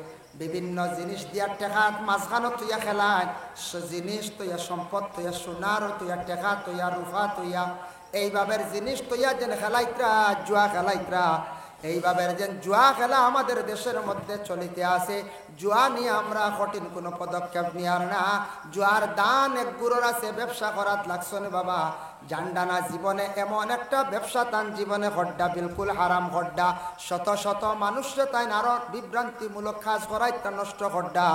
বিভিন্ন জিনিস দিয়া টেকা মাঝখানো তুইয়া খেলায় জিনিস তুইয়া সম্পদ তুইয়া সোনার তুইয়া টেকা তুইয়া রূপা তুইয়া এইভাবে জিনিস তুইয়া যেন খেলাইত্রা জুয়া খেলাইত্রা এইভাবে যেন জুয়া খেলা আমাদের দেশের মধ্যে চলিতে আছে। জুয়া নিয়ে আমরা কঠিন কোনো পদক্ষেপ নিয়ার না। জুয়ার দান এক গুরুর আছে, ব্যবসা করাত লাগছো না বাবা। জানডানা জীবনে এমন একটা ব্যবসা তান জীবনে হড্ডা বিলকুল হারাম হড্ডা, শত শত মানুষে তাই আরো বিভ্রান্তিমূলক কাজ করাই তা নষ্ট হড্ডা।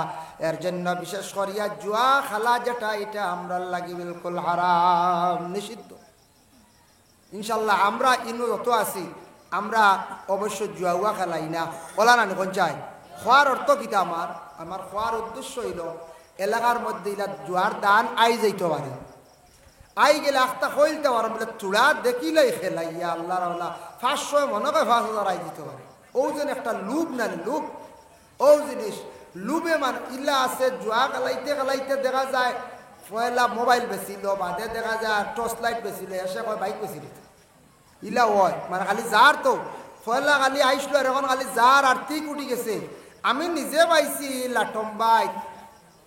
এর জন্য বিশেষ করিয়া জুয়া খেলা যেটা এটা আমরা লাগি বিলকুল হারাম, নিষিদ্ধ। ইনশাল্লাহ আমরা ইনু যত আছি আমরা অবশ্য জুয়া খেলাই না, ওলা না কোন চাই। খোয়ার অর্থ কিতা আমার খোয়ার উদ্দেশ্য হইল এলাকার মধ্যে ইলা জুয়ার দান আই যাইতে পারে, আই গেলে আখতা হইলতে পারে বলে চূড়া দেখিলেই খেলাইয়া আল্লাহ রাল্লাহ 500 মনে করে 5000 আই দিতে পারে। ও যেন একটা লুভ না লুভ, ও জিনিস লুবে মানে ইলা আছে। জুয়া খেলাইতে খেলাইতে দেখা যায় পয়লা মোবাইল বেচিল, বাদে দেখা যায় টর্চ লাইট বেচিল, এসে কয় বাইক বেচিল। ইলা হয় মানে খালি যার তো পয়লা খালি আইসলো আর এখন খালি যার আর্থিক উঠি গেছে। আমি নিজে পাইছি লাটম বাইক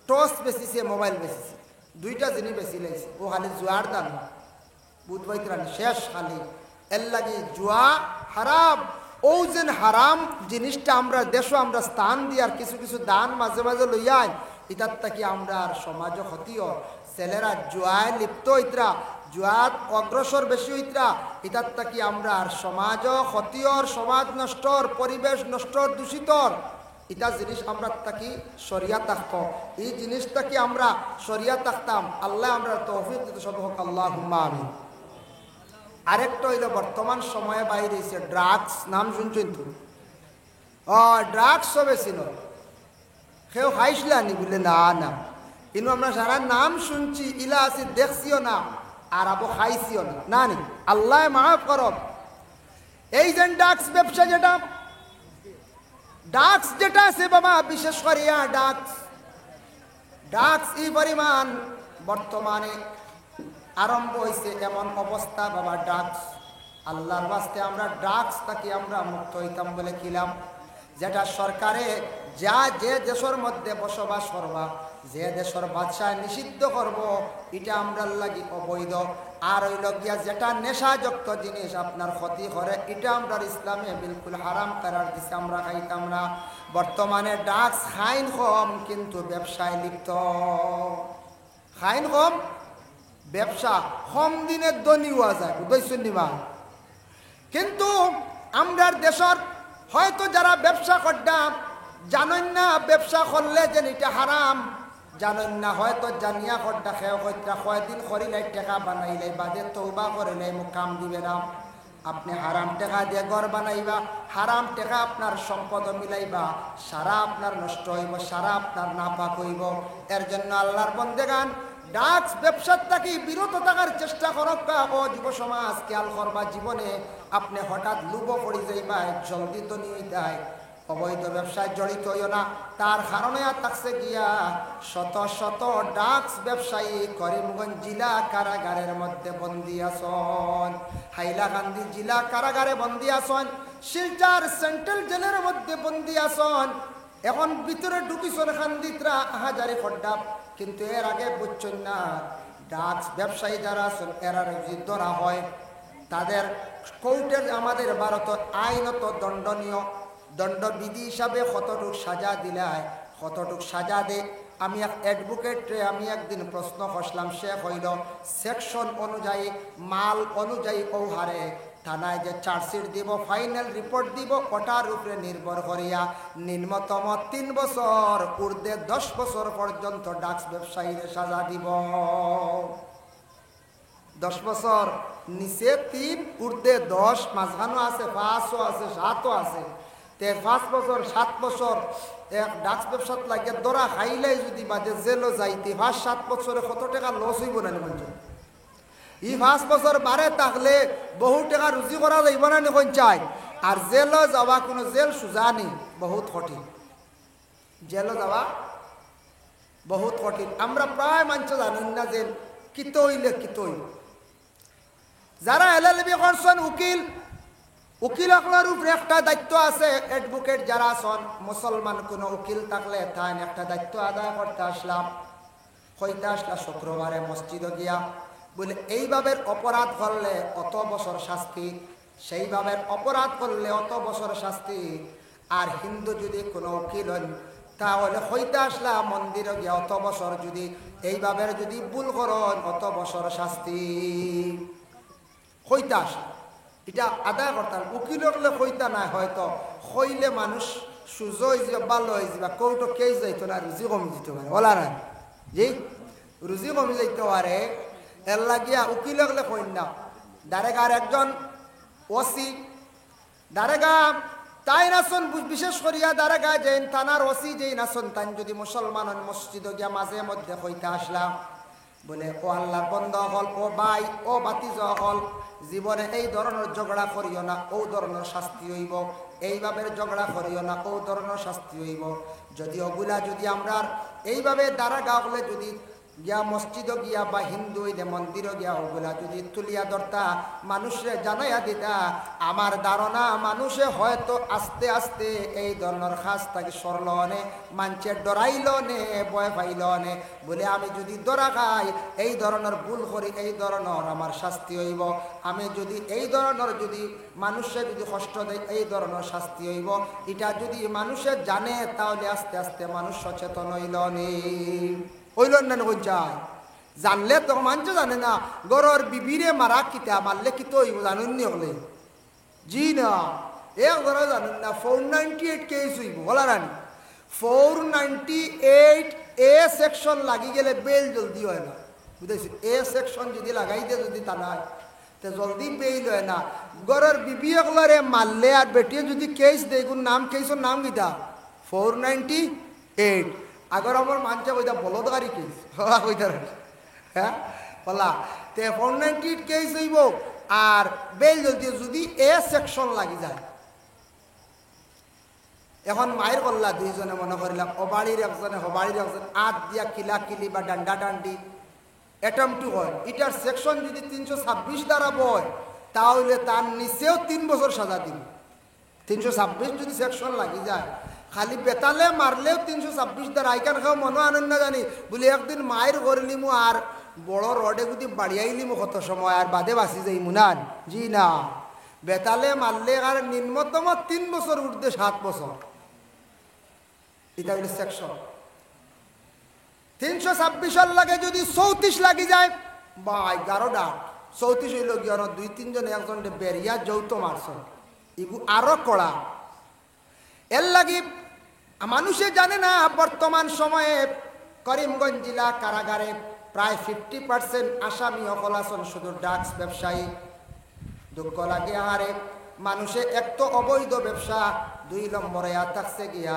টর্চ বেচিছে মোবাইল বেচিছে, দুইটা জিনিস বেশি লাইছে। ও খালি জুয়ার দান বুধ বাইতরানি শেষ খালি। এর লাগি জুয়া হারাম। ও যেন হারাম জিনিসটা আমরা দেশও আমরা স্থান দিই আর কিছু কিছু দান মাঝে মাঝে লইয়াই ইতার থাকি আমরা আর সমাজও ক্ষতিও। ছেলেরা জুয়ায় লিপ্ত হইতরা, জুয়াত অগ্রসর বেশি হইতরা, ইতার থাকি আমরা আর সমাজও ক্ষতিওর, সমাজ নষ্টর, পরিবেশ নষ্টর, দূষিতর। ইটা জিনিস আমরা থাকি সরিয়া থাকতো, এই জিনিসটা কি আমরা সরিয়া থাকতাম। আল্লাহ আমরা তৌফিক দিতে সব হোক, আল্লাহুম্মা আমিন। আরেকটা হইল বর্তমান সময়ে বাইরে হয়েছে ড্রাগস, নাম শুনছেন তো? ড্রাগস সবে ছিল, কেউ খাইছিল নি বলে না না, কিন্তু আমরা সারা নাম শুনছি, ইলা আছি দেখছিও না আর আবো খাইছিও না। না নি আল্লাহ মাফ করব। এই যে ড্রাগস ব্যবসা যেটা, ড্রাগস যেটা আছে বাবা, বিশেষ করিয়া ড্রাগস এই পরিমাণ বর্তমানে আরম্ভ হয়েছে এমন অবস্থা বাবা। ড্রাগস আল্লাহর বাস্তে আমরা ড্রাগস থাকি আমরা মুক্ত হইতাম বলে কিলাম। যেটা সরকারে যা যে দেশের মধ্যে বসবাস করবা, যে দেশের বাদশাহ নিষিদ্ধ করব, এটা আমরা লাগি অবৈধ। আর হইল গিয়া যেটা নেশাযুক্ত জিনিস আপনার ক্ষতি করে, এটা আমরা ইসলামে বিলকুল হারাম করার দিছে, আমরা খাইতাম না। বর্তমানে ড্রাগস খাইন কম কিন্তু ব্যবসায় লিপ্ত, খাইন কম ব্যবসা কম দিনের ধনী হওয়া যায়, বুঝছেন নিবা। কিন্তু আমরা দেশের হয়তো যারা ব্যবসা করতাম জানেন না ব্যবসা করলে যে এটা হারাম, জানেন না হয়তো জানিয়া করতা খেয়ে কইতা কয়দিন করিলাই টাকা বানাইলাই বাদে তৌবা করিলাই মুখ কাম দিবে না। আপনি হারাম টাকা দিয়ে ঘর বানাইবা, হারাম টাকা আপনার সম্পদ মিলাইবা, সারা আপনার নষ্ট হইব, সারা আপনার নাপাক হইব। এর জন্য আল্লাহর বন্দেগান ড্রাগস ব্যবসার থাকি বিরত থাকার চেষ্টা করক। ও যুব সমাজ খেয়াল করবা, জীবনে আপনি হঠাৎ লুব পড়ি যাইবা, জলদি তো নিয়ে দেয় অবৈধ ব্যবসায় জড়িত হইও না। তার কারণে থাকছে গিয়া শত শত ড্রাগস ব্যবসায়ী করিমগঞ্জ জেলা কারাগারের মধ্যে বন্দী আসন, হাইলাকান্দি জেলা কারাগারে বন্দী আসন, শিলচর সেন্ট্রাল জেলের মধ্যে বন্দী আসন। এখন ভিতরে ঢুকিছন খান্দিতরা হাজারে খড্ডা, কিন্তু এর আগে বুঝছেন না ড্রাগস ব্যবসায়ী যারা আছেন এরা যদি ধরা হয় তাদের কোর্টের আমাদের ভারতের আইনত দণ্ডনীয়, দণ্ডবিধি হিসাবে কতটুক সাজা দিলায় কতটুক সাজা দে। আমি এক অ্যাডভোকেটে আমি একদিন প্রশ্ন করলাম, সে হইল সেকশন অনুযায়ী মাল অনুযায়ী হারে থানায় যে চার্জশিট দিব, ফাইনাল রিপোর্ট দিব, ওটার উপরে নির্ভর করিয়া নিম্নতম 3 বছর ঊর্ধ্বে 10 বছর পর্যন্ত ড্রাগস ব্যবসায়ীদের সাজা দিব। 10 বছর নিচে 3, ঊর্ধ্বে 10, মাঝখানো আছে 5ও আছে 7ও আছে। 5 বছর 7 বছর এক ড্রাগস ব্যবসাত লাগে ধরা খাইলাই যদি বাদে জেলও যাইতে 5-7 বছরে কত টাকা লস হইব না মানুষ। এই 5 বছর বারে থাকলে বহু টাকা রুজি করা যাইব না কোন চাই। আর জেলও যাওয়া কোনো জেল সুজা নেই, বহুত কঠিন জেলও যাওয়া বহুত কঠিন। আমরা প্রায় মানুষ জানেন না যে কিত হইলে কিত হইল। যারা এলএলবি করছেন উকিল, উকিল আপনার উপরে একটা দায়িত্ব আছে। অ্যাডভোকেট যারা আছেন, মুসলমান কোনো উকিল থাকলে তাই একটা দায়িত্ব আদায় করতে আসলাম। হইতে আসলা শুক্রবারে মসজিদে গিয়া বলে এইভাবে অপরাধ করলে অত বছর শাস্তি, সেইভাবে অপরাধ করলে অত বছর শাস্তি। আর হিন্দু যদি কোনো উকিল হন তাহলে হইতে আসলা মন্দিরে গিয়া অত বছর, যদি এইভাবে যদি ভুল করেন অত বছর শাস্তি। হইতে আসলা এটা আদায় করতাম। উকিল হলে হইতা নাই, হয়তো হইলে মানুষ সুযোগ হয়ে যাবে, ভালো হয়ে যাবে, কৌটো কেস যাইতো না, রুজি কমে যেতে পারে। ওলা না জি, রুজি কমে যাইতে পারে। এর লাগিয়া উকিল হলে কই না ডাইরেক্ট। আর একজন ওসি দারেগা তাই নাচন, বিশেষ করিয়া দারেগা যে থানার ওসি যেই নাচন, তাই যদি মুসলমান মসজিদ গিয়া মাঝে মধ্যে হইতে আসলাম বলে, ও আল্লাহর বন্ধ হল, ও ভাই, ও বাতিজ হল, জীবনে এই ধরনের ঝগড়া করিও না, ও ধরনের শাস্তি হইব। এইভাবে ঝগড়া করিও না, ও ধরনের শাস্তি হইব। যদি ওগুলা যদি আমরা এইভাবে দারাগা হলে যদি গিয়া মসজিদ গিয়া বা হিন্দু হইলে মন্দির গিয়া ওগুলা যদি তুলিয়া ধরতা, মানুষে জানাইয়া দিতা, আমার ধারণা মানুষে হয়তো আস্তে আস্তে এই ধরনের খাস তাকে সরল নে, মানুষের ডরাইল নে, ভয় পাইল নে। বলে আমি যদি ধরা খাই, এই ধরনের ভুল করি, এই ধরনের আমার শাস্তি হইব। আমি যদি এই ধরনের যদি মানুষে যদি কষ্ট দেয়, এই ধরনের শাস্তি হইব। এটা যদি মানুষে জানে তাহলে আস্তে আস্তে মানুষ সচেতন হইল নে, হইল না কোন চাই। জানলে তো মানুষ জানে না গরর বিবিরে মারা কিতা মারলে কিতো হইব জানুন নি হলে? জি না, এক ধরা জানেন না 498 কেস হইব, বলা রানি 498 এ সেকশন লাগি গেলে বেল জলদি হয় না, বুঝেছি? এ সেকশন যদি লাগাই দিয়ে যদি তা নাই তো জলদি বেল হয় না। গরর বিবি এগুলোরে মারলে আর বেটিয়ে যদি কেস দেয়, কোন নাম কেসের নাম কিতা 498। আগর আমার মানছে কইতা বলদগারি কেস কইতা, হ্যাঁ বলা তে 498 কেস হইব। আর বেল জলদি যদি এ সেকশন লাগি যায়। এখন মায়ের কল্লা দুইজনে মনে করিলাম অবাড়ির একজনে হবাড়ির একজন আত দিয়া কিলা কিলি বা ডান্ডা ডান্ডি অ্যাটেম্পটু হয়, এটার সেকশন যদি 326 দ্বারা বয় তাহলে তার নিচেও 3 বছর সাজা দিন। 326 যদি সেকশন লাগি যায়, খালি বেতালে মারলেও 326 দ্বারা। আইকান খাও মনে আনন্দ জানি বলি একদিন মায়ের করলিমু আর বড় রডে যদি বাড়িয়াইলিমু কত সময় আর বাদে বাঁচি যাই মুনান। জি না, বেতালে মারলে আর নিম্নতম 3 বছর উঠতে 7 বছর, এটা হইল সেকশন। 326 লাগে যদি 34 লাগি যায় বা 11টা 34 হইল গিয়ে 2-3 জন একজন বেরিয়া যৌথ মারছ, এগু আরো কড়া। এর লাগি মানুষে জানে না বর্তমান সময়ে করিমগঞ্জ জেলা কারাগারে প্রায় 50% আসামি অকল আছেন শুধু ড্রাগস ব্যবসায়ী। দুঃখ লাগে হারে মানুষে এক তো অবৈধ ব্যবসা, 2 নম্বরে থাকছে গিয়া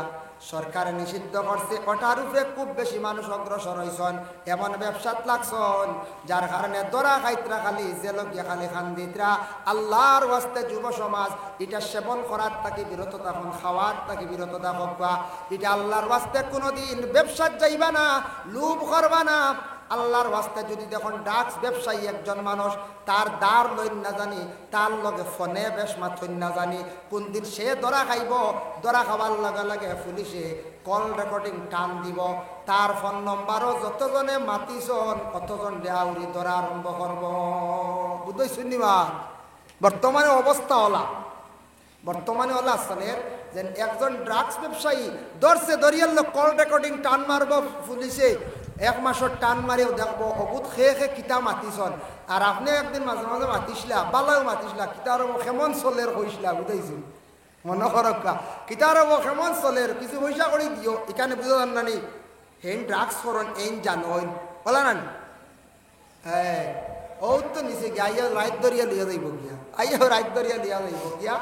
সরকার নিষিদ্ধ করছে, ওটার উপরে খুব বেশি মানুষ অগ্রসর হয়েছেন, এমন ব্যবসাত লাগছেন যার কারণে দরা খাইতরা খালি জেল গিয়া খালি খান্দিতরা। আল্লাহর ওয়াস্তে যুব সমাজ এটা সেবন করার তাকে বিরত থাকুন, খাওয়ার তাকে বিরত থাকা। এটা আল্লাহর ওয়াস্তে কোনোদিন ব্যবসাত যাইবা না, লুভ করবা না। আল্লাহর ওয়াস্তে যদি দেখুন ড্রাগস ব্যবসায়ী একজন মানুষ, তার দ্বার লইন না জানি, তার লগে ফোনে বেশ মাথইন না জানি, কোন দিন সে ধরা খাইব, ধরা খাবার লগে লগে পুলিশে কল রেকর্ডিং টান দিব, তার ফোন নম্বরও যতজনে মাতিছন অতজন দেহাউরি ধরা আরম্ভ করব। বুঝতে শুনিবা বর্তমানে অবস্থা হলা, বর্তমানে হলা আসলের যে একজন ড্রাগস ব্যবসায়ী ধরছে, ধরিয়ার লোক কল রেকর্ডিং টান মারব পুলিশে, 1 মাসের টান মারিও দেখবো অবুত খেয়ে খেয়ে কিতা মাতিছন। আর আপনি একদিন মাঝে মাঝে মাতিসলা, বালাও মাতিসলা, কিতার কেমন চলের কইসলা, বুঝাইছি মনে করক্কা কিতার কেমন চলের, কিছু পয়সা করে দিও, এখানে বুঝা যান নানি হেন ড্রাগস করন এই জানোন বলা না। হ্যাঁ ও তো নিচে গিয়া আইয়া রাত দরিয়া লিয়া যাইব গিয়া, আইয়া রাত দরিয়া লিয়া যাইব গিয়া,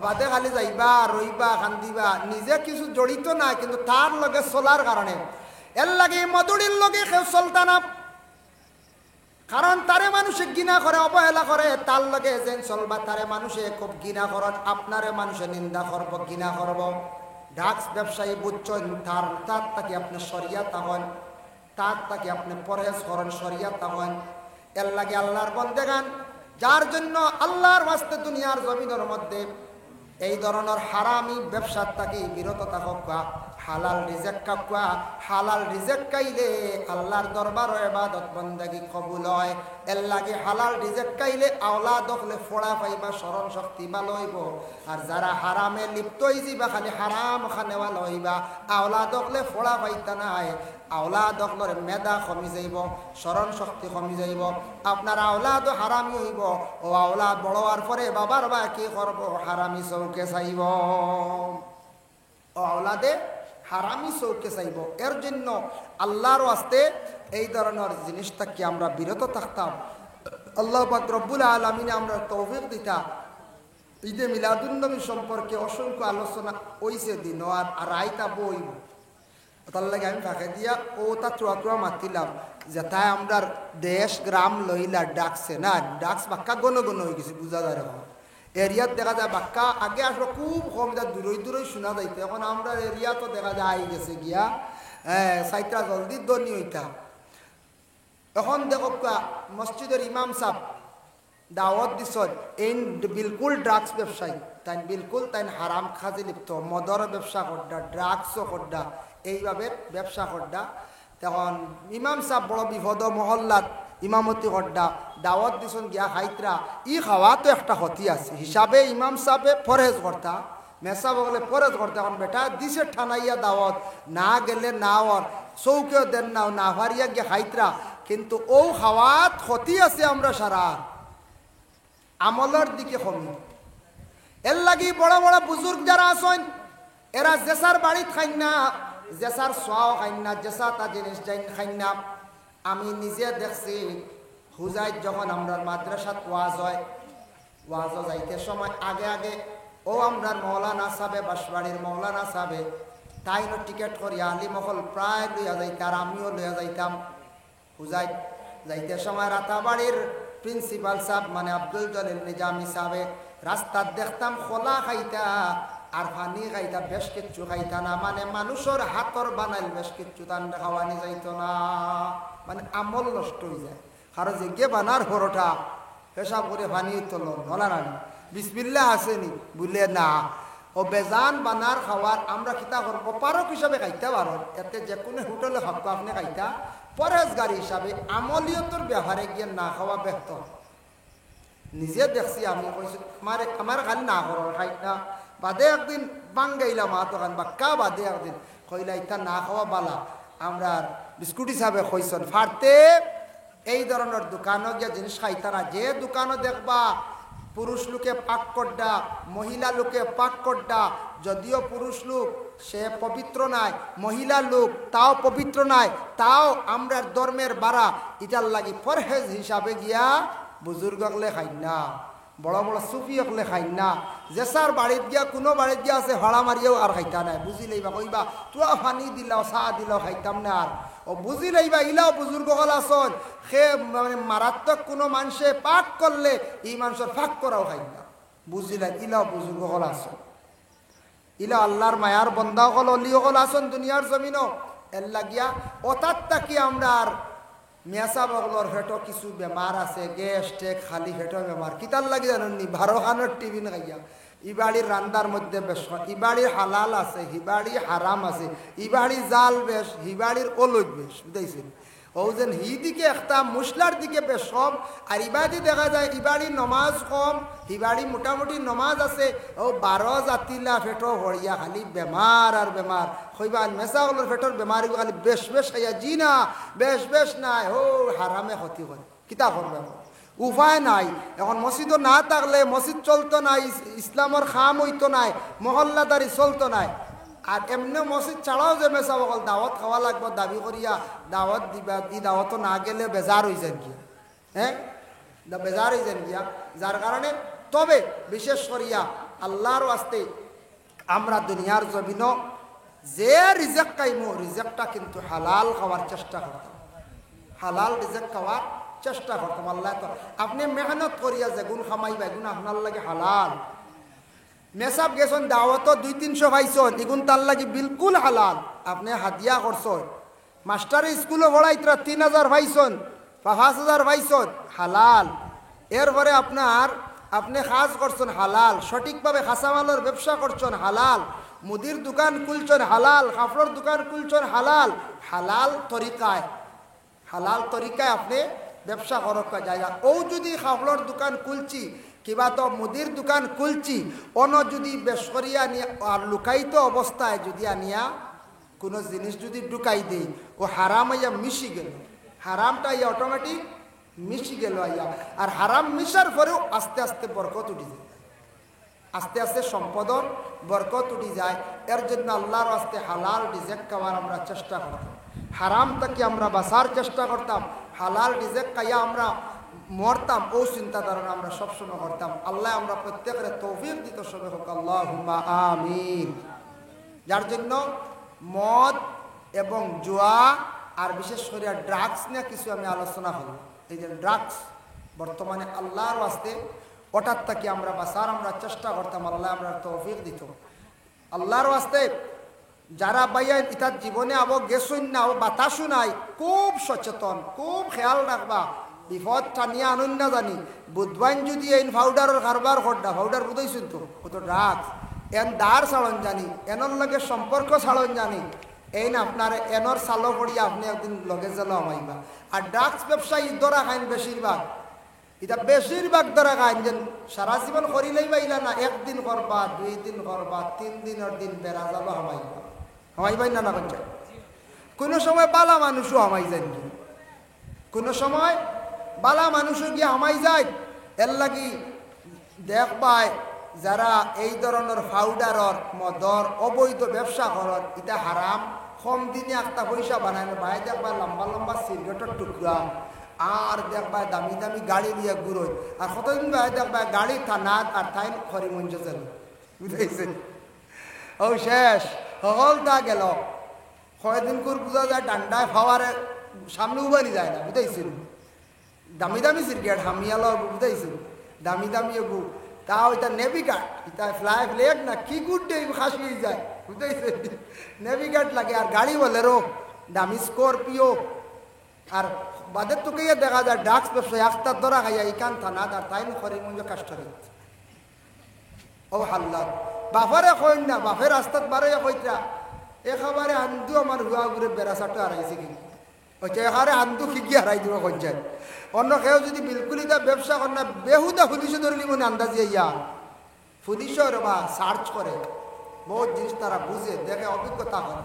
বাদে খালি যাইবা রইবা কান্দিবা, নিজে কিছু জড়িত না কিন্তু তার লগে চলার কারণে। এর লাগে মধুরীর লগে কেউ চলতা না, কারণ তারে মানুষে ঘৃণা করে, অবহেলা করে। তার লগে যেন চলবা তারে মানুষে খুব ঘৃণা করেন, আপনারে মানুষে নিন্দা করব, ঘৃণা করব। ড্রাগস ব্যবসায়ী বুঝছেন তার তাকে আপনি সরিয়া তখন তার তাকে আপনি পরহেজ করেন, শরিয়াত হন। এর লাগে আল্লাহর বন্দেগান যার জন্য আল্লাহর ওয়াস্তে দুনিয়ার জমিনের মধ্যে এই ধরনের হারামি ব্যবসার তাকে বিরত থাকা, হালাল রিজেক খাওয়া। হালাল রিজেক খাইলে আল্লাহর দরবার ইবাদত বন্দেগী কবুল হয়। এর লাগে হালাল রিজেক খাইলে আওলাদ হলে ফোড়া পাইবা, স্মরণ শক্তি ভালো হইব। আর যারা হারামে লিপ্ত হইছি বা খালি হারাম খানেওয়ালা হইবা, আওলাদ হলে ফোড়া পাইতা নাই। আওলাদ হলের মেধা কমি যাইব, স্মরণ শক্তি কমি যাইব। আপনার আওলাদ হারামি হইব। ও আওলাদ বড় হওয়ার পরে বাবার বা কি করব, হারামি চৌকে চাইব। ও আওলাদে হারামি চৌকে চাইব। এর জন্য আল্লাহর ওয়াস্তে এই ধরনের জিনিসটা কি আমরা বিরত থাকতাম। আল্লাহ পাক রব্বুল আলামিন আমরা তৌফিক দিতা। ঈদে মিলাদুন্নবী সম্পর্কে অসংখ্য আলোচনা হইছে দিন আর আইতা বই। তার লাগে আমি ফাঁকে দিয়া ও তা চুয়া মাতিলাম যে তাই আমরা দেশ গ্রাম লইলা ডাকছে না, ডাকস বাক্কা গণ গণ হয়ে গেছে, বুঝা যায় এখন এরিয়াত দেখা যায় বাক্কা আগে আসলে খুব কম যা দূরই দূরই শোনা যাইতো। এখন আমরা এরিয়া তো দেখা যায় আই গেছে গিয়া সাইটটা জলদি দনি হইতা। এখন দেখো মসজিদের ইমাম সাহেব দাওয়াত দিছ এই বিলকুল ড্রাগস ব্যবসায়ী, তাই বিলকুল তাই হারাম খাজে লিপ্ত, মদর ব্যবসা করডা, ড্রাগসও করডা, এইভাবে ব্যবসা করডা। তখন ইমাম সাহেব বড় বিপদ, মহল্লাত ইমামতি করডা, দাওয়াত দিছন গিয়া খাইতরা। ই খাওয়া তো একটা ক্ষতি আছে হিসাবে ইমাম সাহেবে ফরেজ করতা, মেসা বগলে ফরেজ করতে। এখন বেটা দিছে ঠানাইয়া দাওয়াত, না গেলে না ওর চৌকেও দেন না হারিয়া গিয়া খাইতরা। কিন্তু ও খাওয়াত ক্ষতি আছে আমরা সারা আমলের দিকে কমি। এর লাগি বড় বড় বুজুর্গ যারা আছেন এরা জেসার বাড়িত খাইন না, জেসার সোয়াও খাইন না, জেসা তা জিনিস খাইন না। আমি নিজে দেখছি হুজাইত যখন আমরা মাদ্রাসাত ওয়াজ হয়, ওয়াজ যাইতে সময় আগে আগে ও আমরা মৌলানা সাহেবে বাঁশবাড়ির মৌলানা সাহেবে তাইনো টিকেট করিয়া আলি মহল প্রায় লইয়া যাইতাম, আমিও লইয়া যাইতাম। হুজাইত যাইতে সময় রাতাবাড়ির প্রিন্সিপাল সাহেব মানে আব্দুল জলিল নিজামী সাহেবে রাস্তার দেখতাম খোলা খাইতা আর পানি খাইতা, বেশ কিচ্ছু খাইতা না। মানে মানুষের হাতর বানাইল বেশ কিচ্ছু তান খাওয়ানি যাইতো না, মানে আমল নষ্ট হয়ে যায়। কারণ যে গে বানার পরোটা পেশাব করে পানি তোল হলা না, বিসমিল্লাহ আসেনি বুঝলে না। ও বেজান বানার খাওয়ার আমরা কিতা করবো, পারক হিসাবে খাইতে পারো, এতে যে কোনো হোটেলে খাবো আপনি খাইতা, পরেজগারি হিসাবে আমলিয়তর ব্যবহারে গিয়ে না খাওয়া বেহতর। নিজে দেখছি আমি কইছি আমার খালি না করো খাইতা বাদে একদিন বাঙ্গাইলাম দোকান বা কা বাদে একদিন কইলা ইতা না খাওয়া বালা। আমরা বিস্কুট হিসাবে কইসন ফারতে এই ধরনের দোকানও গিয়া জিনিস খাইতা না। যে দোকানও দেখবা পুরুষ লোকে পাক করডা, মহিলা লোকে পাক করডা, যদিও পুরুষ লোক সে পবিত্র নাই, মহিলা লোক তাও পবিত্র নাই, তাও আমরা ধর্মের বাড়া ইটার লাগি পরহেজ হিসাবে গিয়া বুজুর্গ হকলে খাই না, বড় বড় সুফি হকলে খাই না। জেসার বাড়িত গিয়া কোনো বাড়িত গিয়া আছে হড়া মারিয়াও আর খাইতা নাই, বুঝি লইবা কইবা তুয়া পানি দিলাও চাহ দিলাও খাইতাম না। আর ও বুঝি লইবা ইলাও বুজুর্গ হল আসন সে মানে মারাত্মক কোনো মানুষে পাক করলে এই মানুষের ফাঁক করাও খাই না, বুঝিলাই ইলাও বুজুর্গ হল আসন। ইলা আল্লাহর মায়ার বন্দা হল অলি হল আসন দুনিয়ার জমিনও। এর লাগিয়া ওটার তাকি আমরা আর মেসা বগলর ফেটো কিছু বেমার আছে, গ্যাস টেক খালি ফেটো বেমার কিতার লাগে জানি 12 খানোর টিফিন খাইয়া। ইবাড়ির রান্দার মধ্যে বেশ, ইবাড়ির হালাল আছে, হিবাড়ি হারাম আছে, ইবাড়ি জাল বেশ, হিবাড়ির ওলজ বেশ, বুঝাইছেন। ও যেন হি দিকে একটা মুসলার দিকে বেশ কম, আর ইবাদি দেখা যায় ইবাড়ি নমাজ কম, হিবাড়ি মোটামুটি নমাজ আছে। ও 12 জাতিলা ফেটো হরিয়া খালি বেমার আর বেমার হইবা। মেসাগুলোর ফেটোর বেমার খালি বেশ বেশ খাইয়া জি না বেশ বেশ নাই, ও হারামে ক্ষতি করে কিতা করবে উপায় নাই। এখন মসজিদও না থাকলে মসজিদ চলতো নাই, ইসলামের খাম হইতো নাই, মহল্লাদারি চলতো নাই। আর এমনি মসজিদ ছাড়াও যে মেসা বকল দাওয়াত খাওয়া লাগবে দাবি করিয়া দাওয়াত দিবা, ই দাওয়াতও না গেলে বেজার হয়ে যান গিয়া, হ্যাঁ বেজার হয়ে যান গিয়া। যার কারণে তবে বিশেষ করিয়া আল্লাহর আস্তে আমরা দুনিয়ার জমিন যে রিজেক খাইমো রিজেকটা কিন্তু হালাল খাওয়ার চেষ্টা করতাম, হালাল রিজেক খাওয়ার চেষ্টা করতাম। আল্লাহ তো আপনি মেহনত করিয়া যেগুন খামাইবা এগুন আপনার লাগে হালাল। মেসাব গেছেন দাওয়াত 200-300 পাইছেন, এগুন তার লাগে বিলকুল হালাল। আপনি হাদিয়া করছেন মাস্টারে স্কুলে পড়াইতরা 3,000 পাইছন 5,000 পাইছন হালাল। এরপরে আপনি কাজ করছেন হালাল, সঠিকভাবে কাঁচামালের ব্যবসা করছেন হালাল, মুদির দোকান খুলছেন হালাল, কাপড়ের দোকান খুলছেন হালাল, হালাল তরিকায় আপনি ব্যবসা করা যায়। ও যদি কাপড়ের দোকান খুলছি কিবা তো মুদির দোকান খুলছি, অন্য যদি বেসরিয়া নিয়ে আর লুকায়িত অবস্থায় যদি আনিয়া কোনো জিনিস যদি ঢুকাই দেই, ও হারাম হইয়া মিশি গেল, হারামটা ইয়া অটোমেটিক মিশি গেল আইয়া। আর হারাম মিশার পরেও আস্তে আস্তে বরকত উঠি যায়, আস্তে আস্তে সম্পদর বরকত উঠি যায়। এর জন্য আল্লাহর আস্তে হালাল রিজেক খাওয়ার আমরা চেষ্টা করতাম, হারাম থেকে আমরা বাঁচার চেষ্টা করতাম, হালাল রিজেক খাইয়া আমরা মরতাম, ও চিন্তা ধারণা আমরা সবসময় করতাম। আল্লাহ আমরা প্রত্যেকের তৌফিক দিত, সবে হোক আল্লাহুম্মা আমিন। যার জন্য মদ এবং জুয়া আর বিশেষ করে ড্রাগস নিয়ে কিছু আমি আলোচনা হল। এই যে ড্রাগস বর্তমানে আল্লাহর ওয়াস্তে ওটার থেকে আমরা বাঁচার আমরা চেষ্টা করতাম, আল্লাহ আমরা তৌফিক দিত। আল্লাহর ওয়াস্তে যারা বাইয়া ইতার জীবনে আবো গেছুন না, ও বাতাসও নাই, খুব সচেতন, খুব খেয়াল রাখবা, বিপদ টানিয়া আনুন না জানি। বুধবাইন যদি এই পাউডারের কারবার করডা, পাউডার বুঝাইছুন তো, ও তো ড্রাগস, এন দার ছাড়ন জানি, এনর লগে সম্পর্ক ছাড়ন জানি, এই না আপনার এনর চালো পড়িয়া আপনি একদিন লগে জেলো আমাইবা। আর ড্রাগস ব্যবসায়ী ধরা খাইন বেশিরভাগ, এটা বেশিরভাগ ধরা খাইন যেন সারা জীবন করিলেই পাইলা না, একদিন করবা, 2 দিন করবা, 3 দিনের দিন বেড়া যাবো হামাইবাই না না বলছে। কোনো সময় বালা মানুষও হামাই যায়, কোনো সময় বালা মানুষও গিয়ে হামাই যায়। এর লাগি দেখবাই যারা এই ধরনের পাউডারর মদর অবৈধ ব্যবসা করেন, এটা হারাম। কম দিনে একটা পয়সা বানায় ভাই, দেখবা লম্বা লম্বা সিগারেটের টুকরা, আর দেখবা দামি দামি গাড়ি নিয়ে ঘুরোয়, আর কতদিন ভাই দেখবা গাড়ি থানাত আর তাই হরিমঞ্জ চল, বুঝাইছে ও শেষ হলটা গেল। কয়দিন করে বোঝা যায় ডান্ডায় ফাওয়ারে সামনে উবানি যায় না, বুঝাইছিল দামি দামি সিগারেট হামিয়াল, বুঝাইছিল দামি দামি এগু, তাও এটা নেভিগার্ড, এটা ফ্লাই ফ্লেগ না কি গুড খাসি যায়, বুঝাইছে নেভিগার্ড লাগে। আর গাড়ি বলে রো দামি স্করপিও, আর বাদের তোকে দেখা যায় ড্রাগস ব্যবসায়ী আখতার ধরা খাইয়া ইকান থানা, আর তাই করিমগঞ্জ কাস্টর ও হাল্লা। বাফারে কইন না, বাফের রাস্তাত বারোয়া কইতরা একেবারে আন্দু আমার হুয়া ঘুরে বেড়াচাটো হারাইছে, কিন্তু ওইটা এখানে আন্দু শিখি হারাই দিব কঞ্চায়েত। অন্য কেউ যদি বিলকুল এটা ব্যবসা করে না, বেহুদা পুলিশে ধরলি মনে আন্দাজি ইয়া পুলিশের বা সার্চ করে, বহুত জিনিস তারা বুঝে দেখে, অভিজ্ঞতা করে।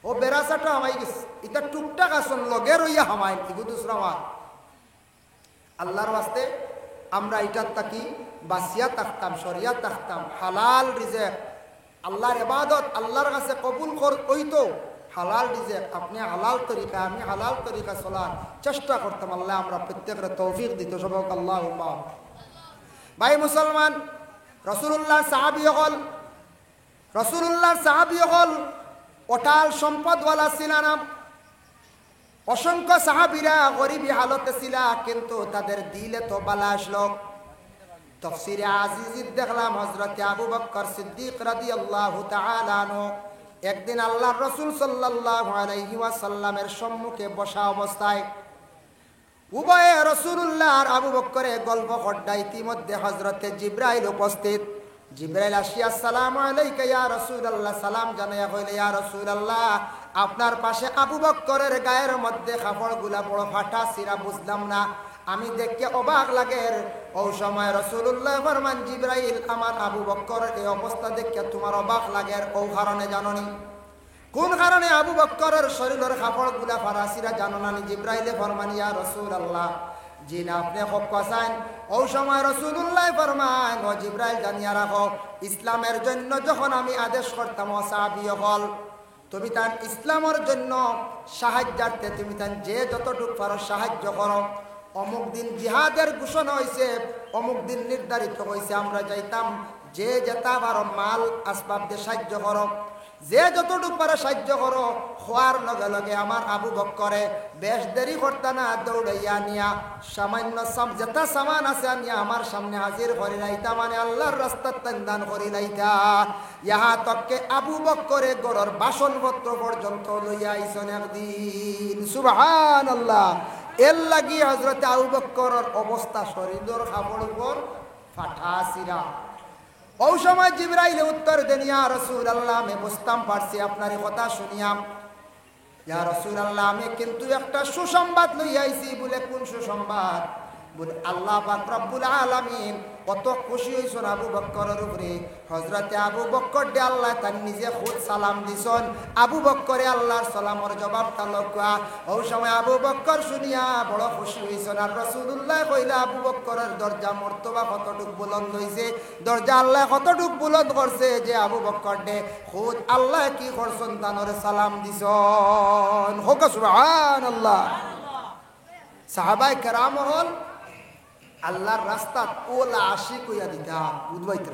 ও বেড়াচাটো হামাই গেছে, এটা টুকটাক আসন লগে রইয়া হামাই কিন্তু দুসরা। আল্লাহর ওয়াস্তে আমরা এটার তাকি বাসিয়া থাকতাম, শরিয়া থাকতাম, হালাল রিজেক, আল্লাহর ইবাদত আল্লাহর কাছে কবুল হইতো, হালাল রিজেক আপনি হালাল তরিকা, আমি হালাল তরিকা চলার চেষ্টা করতাম। আল্লাহ আমরা প্রত্যেকের তৌফিক দিত, সবক আল্লাহুম্মা। ভাই মুসলমান, রাসূলুল্লাহর সাহাবী হল অটাল সম্পদওয়ালা ছিল না। অসংখ্য সাহাবীরা গরিবী হালতে ছিল, কিন্তু তাদের দিলে তো বালা আসলো। তাফসীরে আজিজিত দেখলাম হযরত আবু বকর সিদ্দিক রাদিয়াল্লাহু তাআলা আনহু একদিন আল্লাহর রাসূল সাল্লাল্লাহু আলাইহি ওয়াসাল্লামের সম্মুখে বসা অবস্থায় উভয়ে রাসূলুল্লাহ আর আবু বকরের গল্প করতে, ইতিমধ্যে হযরতে জিবরাইল উপস্থিত। জিবরাইল আসিয়া আসসালামু আলাইকা ইয়া রাসূলুল্লাহ, সালাম জানাইয়া কইলে ইয়া রাসূলুল্লাহ, আপনার পাশে আবু বকরের গায়ের মধ্যে কাপড়গুলা বড় ফাটা ছিঁড়া, বুঝলাম না, আমি দেখে অবাক লাগে। ও সময় রাসূলুল্লাহ ফরমান, জিবরাইল, আমার আবু বকরের এই অবস্থা দেখে তোমার অবাক লাগে, ও কারণে জানোনি? কোন কারণে আবু বকরের শরীরের কাপড়গুলা ফাটা ছিঁড়া জানো না? জিবরাইলে ফরমান, ইয়া রাসূলুল্লাহ, জি না, আপনি খুব কসাইন। ও সময় রাসূলুল্লাহ ফরমান, ও জিবরাইল, জানিয়া রাখো, ইসলামের জন্য যখন আমি আদেশ করতাম, ও সাহাবী হল, তুমি তার ইসলামের জন্য সাহায্যার্থে তুমি তার যে যতটুকু পারো সাহায্য করো। অমুক দিন জিহাদের ঘোষণা হয়েছে, অমুক দিন নির্ধারিত হয়েছে, আমরা যাইতাম, যে যেটা পারো মাল আসবাব দিয়ে সাহায্য করো। যে যতটুকু পারে সাহায্য করো। খোয়ার লগে লগে আমার আবু বক্করে বেশ দেরি করতে না, দৌড়াইয়া নিয়া সামান্য যেটা সামান আছে নিয়া আমার সামনে হাজির করি লাইতা, মানে আল্লাহর রাস্তার দান করি লাইতা। ইহা তককে আবু বক্করে গড়র বাসনপত্র পর্যন্ত লইয়া আইসন একদিন। সুবহানাল্লাহ। এর লাগি হযরতে আবু বক্করের অবস্থা শরীরের কাপড় উপর ফাটা ছিড়া। ওই সময় জিবরাইল উত্তর দেন, ইয়া রাসূলুল্লাহ, আমি বুঝতাম পারছি আপনার কথা শুনিয়াম। ইয়া রাসূলুল্লাহ, আমি কিন্তু একটা সুসংবাদ লইয়া আইছি। বলে কোন সুসংবাদ? বলে আল্লাহ পাক রব্বুল আলামিন কত খুশি হইছেন আবু বক্করের উপরে। হযরতে আবু বক্কর দে আল্লাহ তার নিজে খুদ সালাম দিছেন। আবু বক্করে আল্লাহর সালামের জবাবটা লগ্য়া। ওই সময় আবু বক্কর শুনিয়া বড় খুশি হইছেন। আর রাসূলুল্লাহ কইলা, আবু বক্করের দরজা মর্তবা কতটুক বুলন্দ হইছে, দরজা আল্লাহ কতটুক বুলন্দ করছে যে আবু বক্কর দে খুদ আল্লাহ কি করছেন তানর সালাম দিছেন। হোক সুবহানাল্লাহ। সাহাবায়ে কেরাম হল আল্লাহর রাস্তা ওলা আশিক হইয়া দিতা বুঝবাইতে।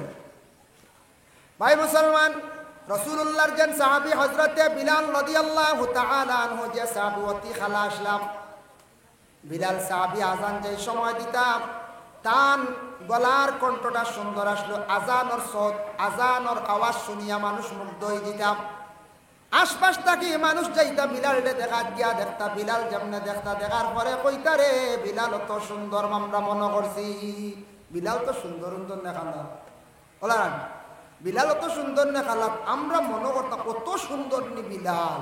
ভাই মুসলমান, রাসূলুল্লাহর যেন সাহাবী হযরতে বিলাল রাদিয়াল্লাহু তাআলা আনহু, যে সাহাবী অতি খালা আসলাম বিলাল সাহাবী আজান যে সময় দিতাম, তান গলার কণ্ঠটা সুন্দর আসলো, আজানর সদ আজানর আওয়াজ শুনিয়া মানুষ মুগ্ধ হয়ে দিতাম। আশপাশ থাকি মানুষ যাইতা বিলালে দেখা গিয়া দেখতা বিলাল যেমনে দেখতা, দেখার পরে কইতা রে বিলাল তো সুন্দর, আমরা মনে করছি বিলাল তো সুন্দর সুন্দর নেখালা বলা, বিলাল তো সুন্দর নেখালা, আমরা মনে করতাম কত সুন্দর নি বিলাল।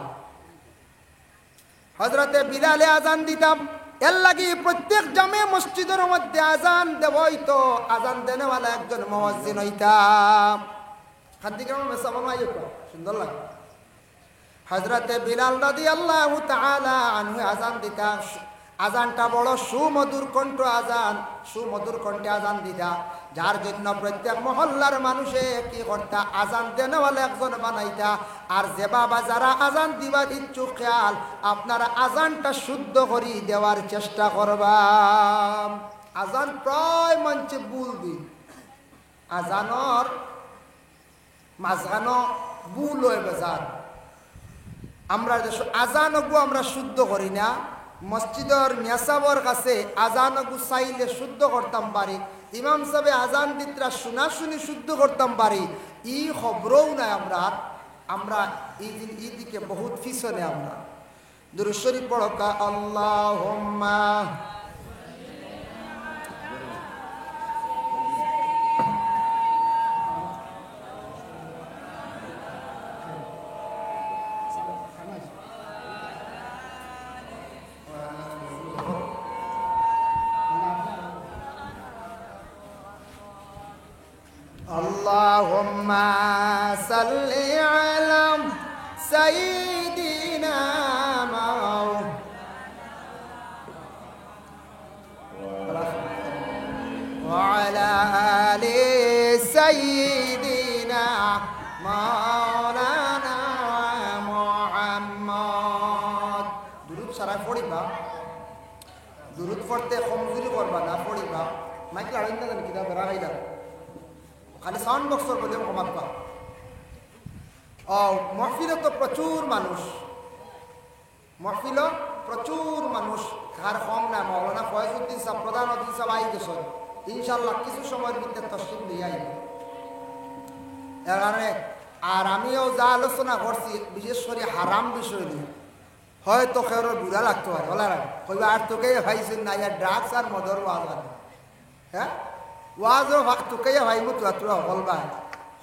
হযরতে বিলালে আজান দিতাম। এর লাগি প্রত্যেক জামে মসজিদের মধ্যে আজান দেব হইতো, আজান দেনেওয়ালা একজন মুয়াজ্জিন হইতাম। খাদ্দিগ্রাম মেসামাই সুন্দর লাগে। হযরতে বিলাল রাদিয়াল্লাহু তাআলা আনহু আজান দিতা। আজানটা বড় সুমধুর কণ্ঠ আজান, সুমধুর কণ্ঠে আজান দিতা, যার জন্য প্রত্যেক মহল্লার মানুষে কি করতা, আজান দেনেওয়ালা একজন বানাইতা। আর যে বাবা যারা আজান দিবার ইচ্ছুক খেয়াল, আপনারা আজানটা শুদ্ধ করি দেওয়ার চেষ্টা করবা। আজান প্রায় মঞ্চে ভুল দি, আজানর মাঝখানো ভুল হয়ে বেজার। আমরা আজানগু আমরা শুদ্ধ করি না। মসজিদের মেসাবর কাছে আজানগু চাইলে শুদ্ধ করতাম পারি, ইমাম সাহেব আজান দিতরা শুনা শুনি শুদ্ধ করতাম পারি, ই খবরও নাই। আমরা এই দিকে বহুত পিছনে। আমরা দুরূদ শরীফ পড়কা, আল্লাহুম্মা اللهم صل على سيدنا وعلى آل سيدنا مولانا محمد। দুরূদ সারা পড়িবা, দুরূদ পড়তে কমজোরি করবা না, পড়িবা। মাইক লাগাই না জানি কিতাব রাখাইলা, খালি সাউন্ড বক্সর বলে কমাত পা। মহফিলে তো প্রচুর মানুষ, মহফিল প্রচুর মানুষ, কার কম না। মৌলানা ফয়েজউদ্দিন সাহেব, প্রধান অতিথি সাহেব আই গেছেন, ইনশাল্লাহ কিছু সময়ের ভিতরে তসলিম দিয়ে আইব। এর কারণে আর আমিও যা আলোচনা করছি বিশেষ করে হারাম বিষয় নিয়ে, হয়তো কেউ বুড়া লাগতো আর বলার কইবা আর তোকে ভাইছেন না, ইয়ার ড্রাগস আর মদর ওয়াজ আছে। হ্যাঁ, ওয়াজও তোকে ভাইব তুয়া বলবা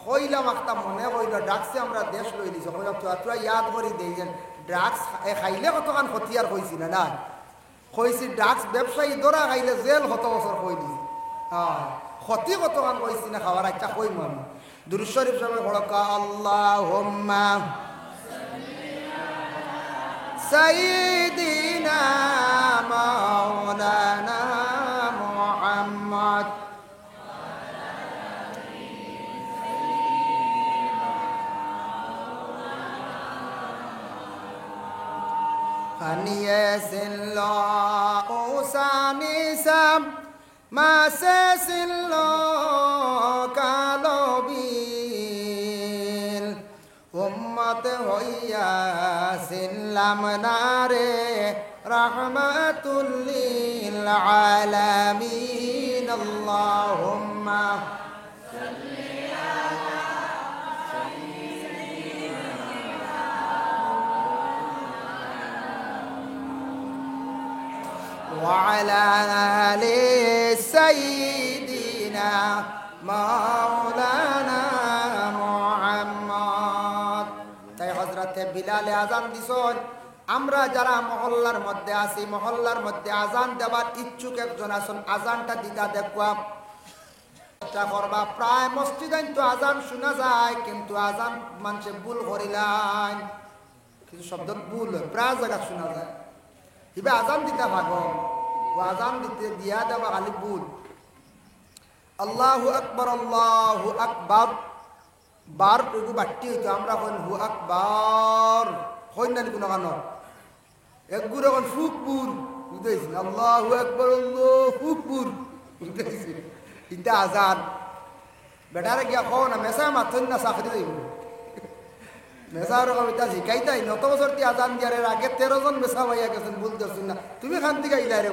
কইলাম একটা মনে কইল ড্রাগসে আমরা দেশ লই দিছ, কইলাম তুয়া ইয়াদ করি দেই যে ড্রাগস খাইলে কতক্ষণ ক্ষতিয়ার কইছি না, না কইছি ড্রাগস ব্যবসায়ী ধরা খাইলে জেল কত বছর কই দিছি। হ্যাঁ, ক্ষতি কতক্ষণ কইছি না, খাওয়ার একটা কইম আমি। দুরূদ শরীফ সবাই বড়কা, আল্লাহুম্মা সাইয়্যিদিনা মাওলানা Muhammad Khaniye sillo usani sam mase sillo kalobil umma উম্মত হইয়া সিনলাম না রে রাহমাতুল লিল আলামিন আল্লাহুম্মা وعلى آل سيدنا مولانا محمد তাই হযরতে বিলালে আযান দিছেন আমরা যারা মহল্লার মধ্যে আছি মহল্লার মধ্যে আযান দেওয়ার ইচ্ছুক একজন আছেন আযানটা দিতা দেখবা চেষ্টা করবা প্রায় মসজিদে তো আযান শোনা যায় কিন্তু আযান মানুষে ভুল করিলাম কিছু শব্দ ভুল প্রায় জায়গা শোনা যায় ইবে আযান দিতে ভাগো ও আযান দিতে দিয়া দেওয়া খালি ভুল আল্লাহু আকবার বার টুকু বাট্টি হইতো আমরা কইন হু আকবার কইন না কোনো কানো একগুলো কোন ফুকপুর বুঝাইছি আল্লাহু আকবার আল্লাহু আকবার বুঝাইছি এটা আযান বেটারে গিয়া কও না মেসা মাথন না চাকরি দেব মেসার কবিতা শিখাইতাই নত বছর তি আযান দিয়ার আগে 13 জন মেসা ভাইয়া গেছেন বলতেছেন না তুমি খান থেকে আইলা রে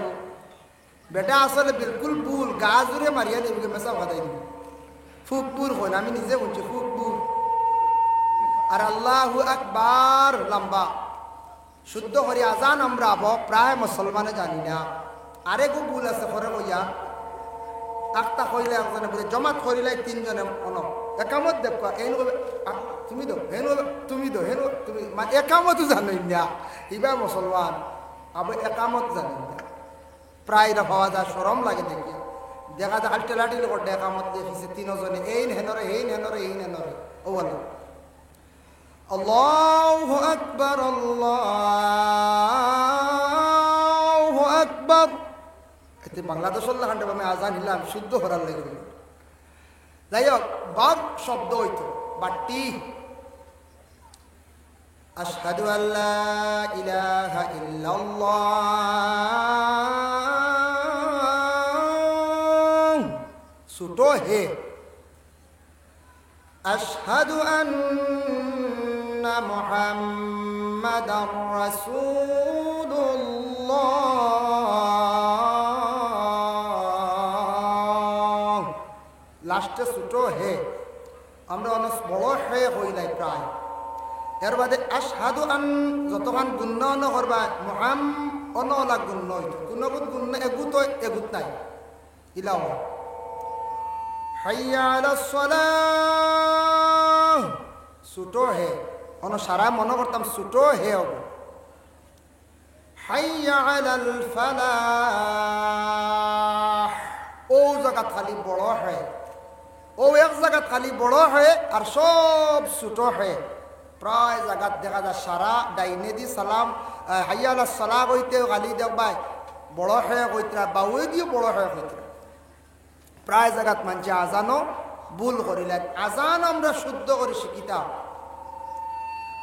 বেটা আসলে বিলকুল ভুল গা জুড়ে মারিয়া দেবকে মেসা ভাদাই দিবি ফুকপুর হন আমি নিজে বলছি ফুকপুর আর আল্লাহু আকবার লম্বা শুদ্ধ করে আযান আমরা প্রায় মুসলমানে জানি না আরেকও ভুল আছে করে কইয়া আক্তা কইলে একজনে বলে জমাত করিলে তিনজনে অনক একামত দেখবা এন তুমি দো হেন তুমি দো হেন তুমি একামত জানোই না ইবা মুসলমান আবার একামত জানি না প্রায় পাওয়া যায় শরম লাগে দেখি দেখা যায় আল্টে লাটিল করতে একামত দেখিছে তিনজনে এই হেনরে এই হেনরে এই হেনরে ও বলো আল্লাহু আকবার আল্লাহু আকবার এতে বাংলাদেশের লাগানটা আমি আজান হিলাম শুদ্ধ করার লাগে যাই হোক বাপ শব্দ হইতো বাট্টি আশহাদু আল্লা ইলাহা ইল্লাল্লাহ সুটো হে আশহাদু আন্না মুহাম্মাদার রাসূলুল্লাহ লাস্টে সুটো হে আমরা অনেক বড় হে হইলাই প্রায় এর বাদে আশহাদু আন যতক্ষণ গুণ্য ন করবা মুহাম অনলা গুণ্য হইতো গুণবুত গুণ্য এগুত এগুত নাই ইলাও হাইয়া আলাস সালাহ সুটো হে অন সারা মনে করতাম সুটো হে হবে হাইয়া আলাল ফালাহ ও জায়গা খালি বড় হে ও এক জায়গা খালি বড় হয় আর সব ছোটো হয় প্রায় জায়গাত দেখা যায় সারা ডাইনে দি সালাম হাইয়া আলাস সালাহ কইতে গালি দেখবাই বড় হয় কইতরা বাউয়ে দিয়ে বড় হয় কইতরা প্রায় জায়গাত মানুষে আজানও ভুল করিলেন আজান আমরা শুদ্ধ করে শিখিতাম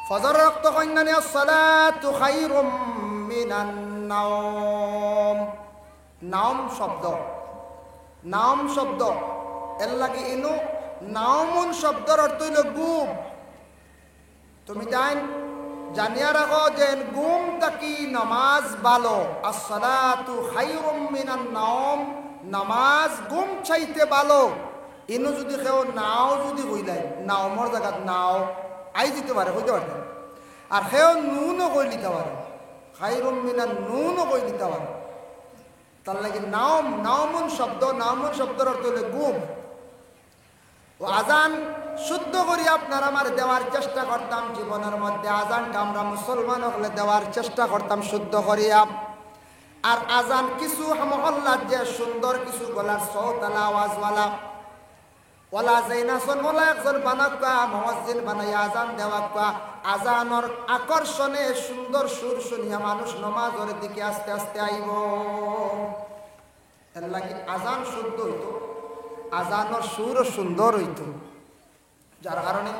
ফজর রক্ত কন্যানে সালাতু খায়রুম মিনান নাওম নাম শব্দ এর লাগে ইনো নাওমুন শব্দের অর্থ হইল গুম তুমি জানিয়া রাখো যে গুম তাকি নামাজ ভালো আসসালাতু খায়রুম মিনান নাওম নামাজ গুম চাইতে ভালো ইনো যদি কেউ নাও যদি হইলাই নাওমর জায়গাত নাও আই দিতে পারে হইতে পারে আর সেও নুনও কই নিতে পারে খায়রুম মিনান নুনও কই নিতে পারে তার লাগে নাওমুন শব্দের অর্থ হইল গুম ও আজান শুদ্ধ করি আপনার আমার দেওয়ার চেষ্টা করতাম জীবনের মধ্যে আজানটা আমরা মুসলমান হলে দেওয়ার চেষ্টা করতাম শুদ্ধ করিয়া আর আজান কিছু মহল্লার যে সুন্দর কিছু গলার সৌতালা আওয়াজওয়ালা ওলা জাইনাসন ওলা একজন বানাকা মুয়াজ্জিন বানাইয়া আজান দেওয়া আজানর আকর্ষণে সুন্দর সুর শুনিয়া মানুষ নমাজের দিকে আস্তে আস্তে আইব এর লাগি আজান শুদ্ধ হইতো আজানোর সুরও সুন্দর হইতো যার কারণে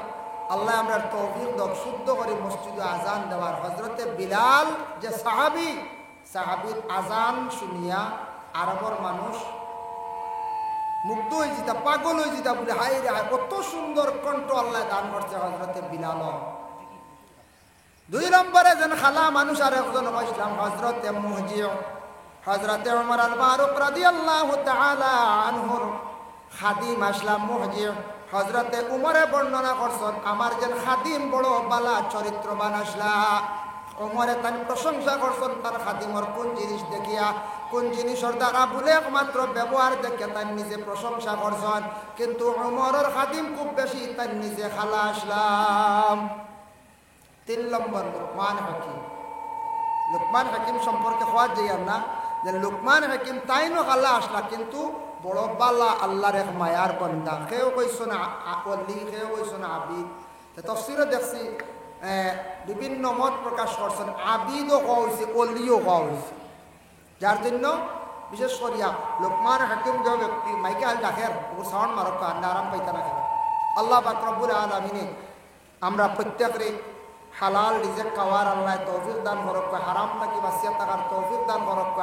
আল্লাহ আমরা তৌফিক দাও শুদ্ধ করে মসজিদে আজান দেওয়ার হযরতে বিলাল যে সাহাবীর আজান শুনিয়া আরবর মানুষ মুগ্ধ হয়ে যেতা পাগল হয়ে যেতা বলে হায় রে কত সুন্দর কণ্ঠ আল্লাহ দান করছে হযরতে বিলাল দুই নম্বরে যেন খালা মানুষ আর একজন ইসলাম হজরতে মুহজিব হজরতে ওমর আল ফারুক রাদিয়াল্লাহু তাআলা আনহুর খাদিম আসলাম মুহজিব হজরতে উমরে বর্ণনা করছেন আমার যেন খাদিম বড় বালা চরিত্রবান আসলা ওমরে তার প্রশংসা করছেন তার খাদিমর কোন জিনিস দেখিয়া কোন জিনিসের দ্বারা বলে একমাত্র ব্যবহার দেখে তার নিজে প্রশংসা করছেন কিন্তু ওমরের খাদিম খুব বেশি তার নিজে খালা আসলাম। 3 নম্বর লুকমান হাকিম সম্পর্কে হওয়া যায় না যে লুকমান হাকিম তাইনো খালা আসলা কিন্তু বড় বালা আল্লাহর এক মায়ার বন্দা কেউ কইছো না অলি কেউ কইছো না আবিদ তফসিরে দেখছি বিভিন্ন মত প্রকাশ করছেন আবিদও হওয়া হয়েছে অলিও হওয়া হয়েছে যার জন্য বিশেষ করিয়া লুকমান হাকিম যে ব্যক্তি মাইকে আল ডাকের ওর সাউন্ড মারক আরাম পাইতে রাখে আল্লাহ পাক রব্বুল আলামিনে আমরা প্রত্যেকের হালাল রিজেক খাওয়ার আল্লাহ তৌফিক দান করক হারাম থাকি বাঁচিয়া থাকার তৌফিক দান করক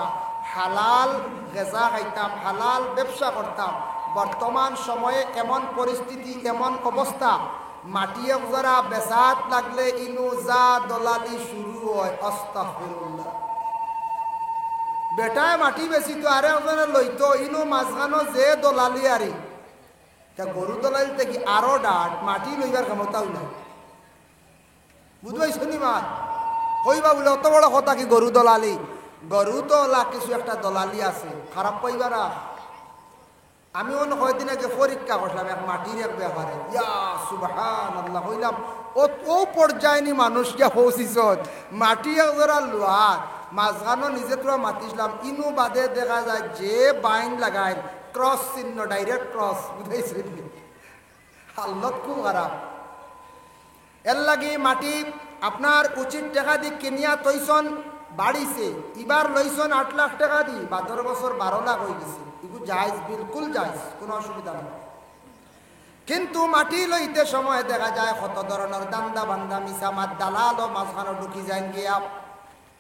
হালাল গেজা খাইতাম হালাল ব্যবসা করতাম। বর্তমান সময়ে এমন পরিস্থিতি এমন অবস্থা মাটিয়ে যারা বেসাত লাগলে ইনু যা দলালি শুরু হয় আস্তাগফিরুল্লাহ বেটায় মাটি বেশি তো আরে ওখানে লইতো ইনু মাঝখানো যে দলালি আরে তা গরু দলালি থেকে আরো ডাট মাটি লইবার ক্ষমতাও নাই বুঝবাই শনিবার কইবা বলে অত বড় কথা কি গরু দলালি গরু তো কিছু একটা দলালি আছে খারাপ পাইবারা আমি অন্য কয়েকদিন আগে পরীক্ষা করলাম এক মাটির এক ব্যাপারে ইয়া সুবহানাল্লাহ কইলাম ও পর্যায়ে নি মানুষ কে পৌঁছিস মাটি একজোড়া লোহার মাঝখানো নিজে তোরা মাতিছিলাম ইনু বাদে দেখা যায় যে বাইন লাগায় ক্রস চিহ্ন ডাইরেক্ট ক্রস বুঝাইছে হালত খুব খারাপ এর লাগে মাটি আপনার উচিত টাকা দি কিনিয়া তৈছন বাড়িছে এবার লইছন 8 লাখ টাকা দি 12 বছর 12 লাখ হয়ে গেছে এগুলো জায়েজ বিলকুল জায়েজ কোনো অসুবিধা নেই কিন্তু মাটি লইতে সময় দেখা যায় কত ধরনের দান্দা বান্দা মিসামাত দালাল ও মাঝখানো ঢুকি যায় গিয়া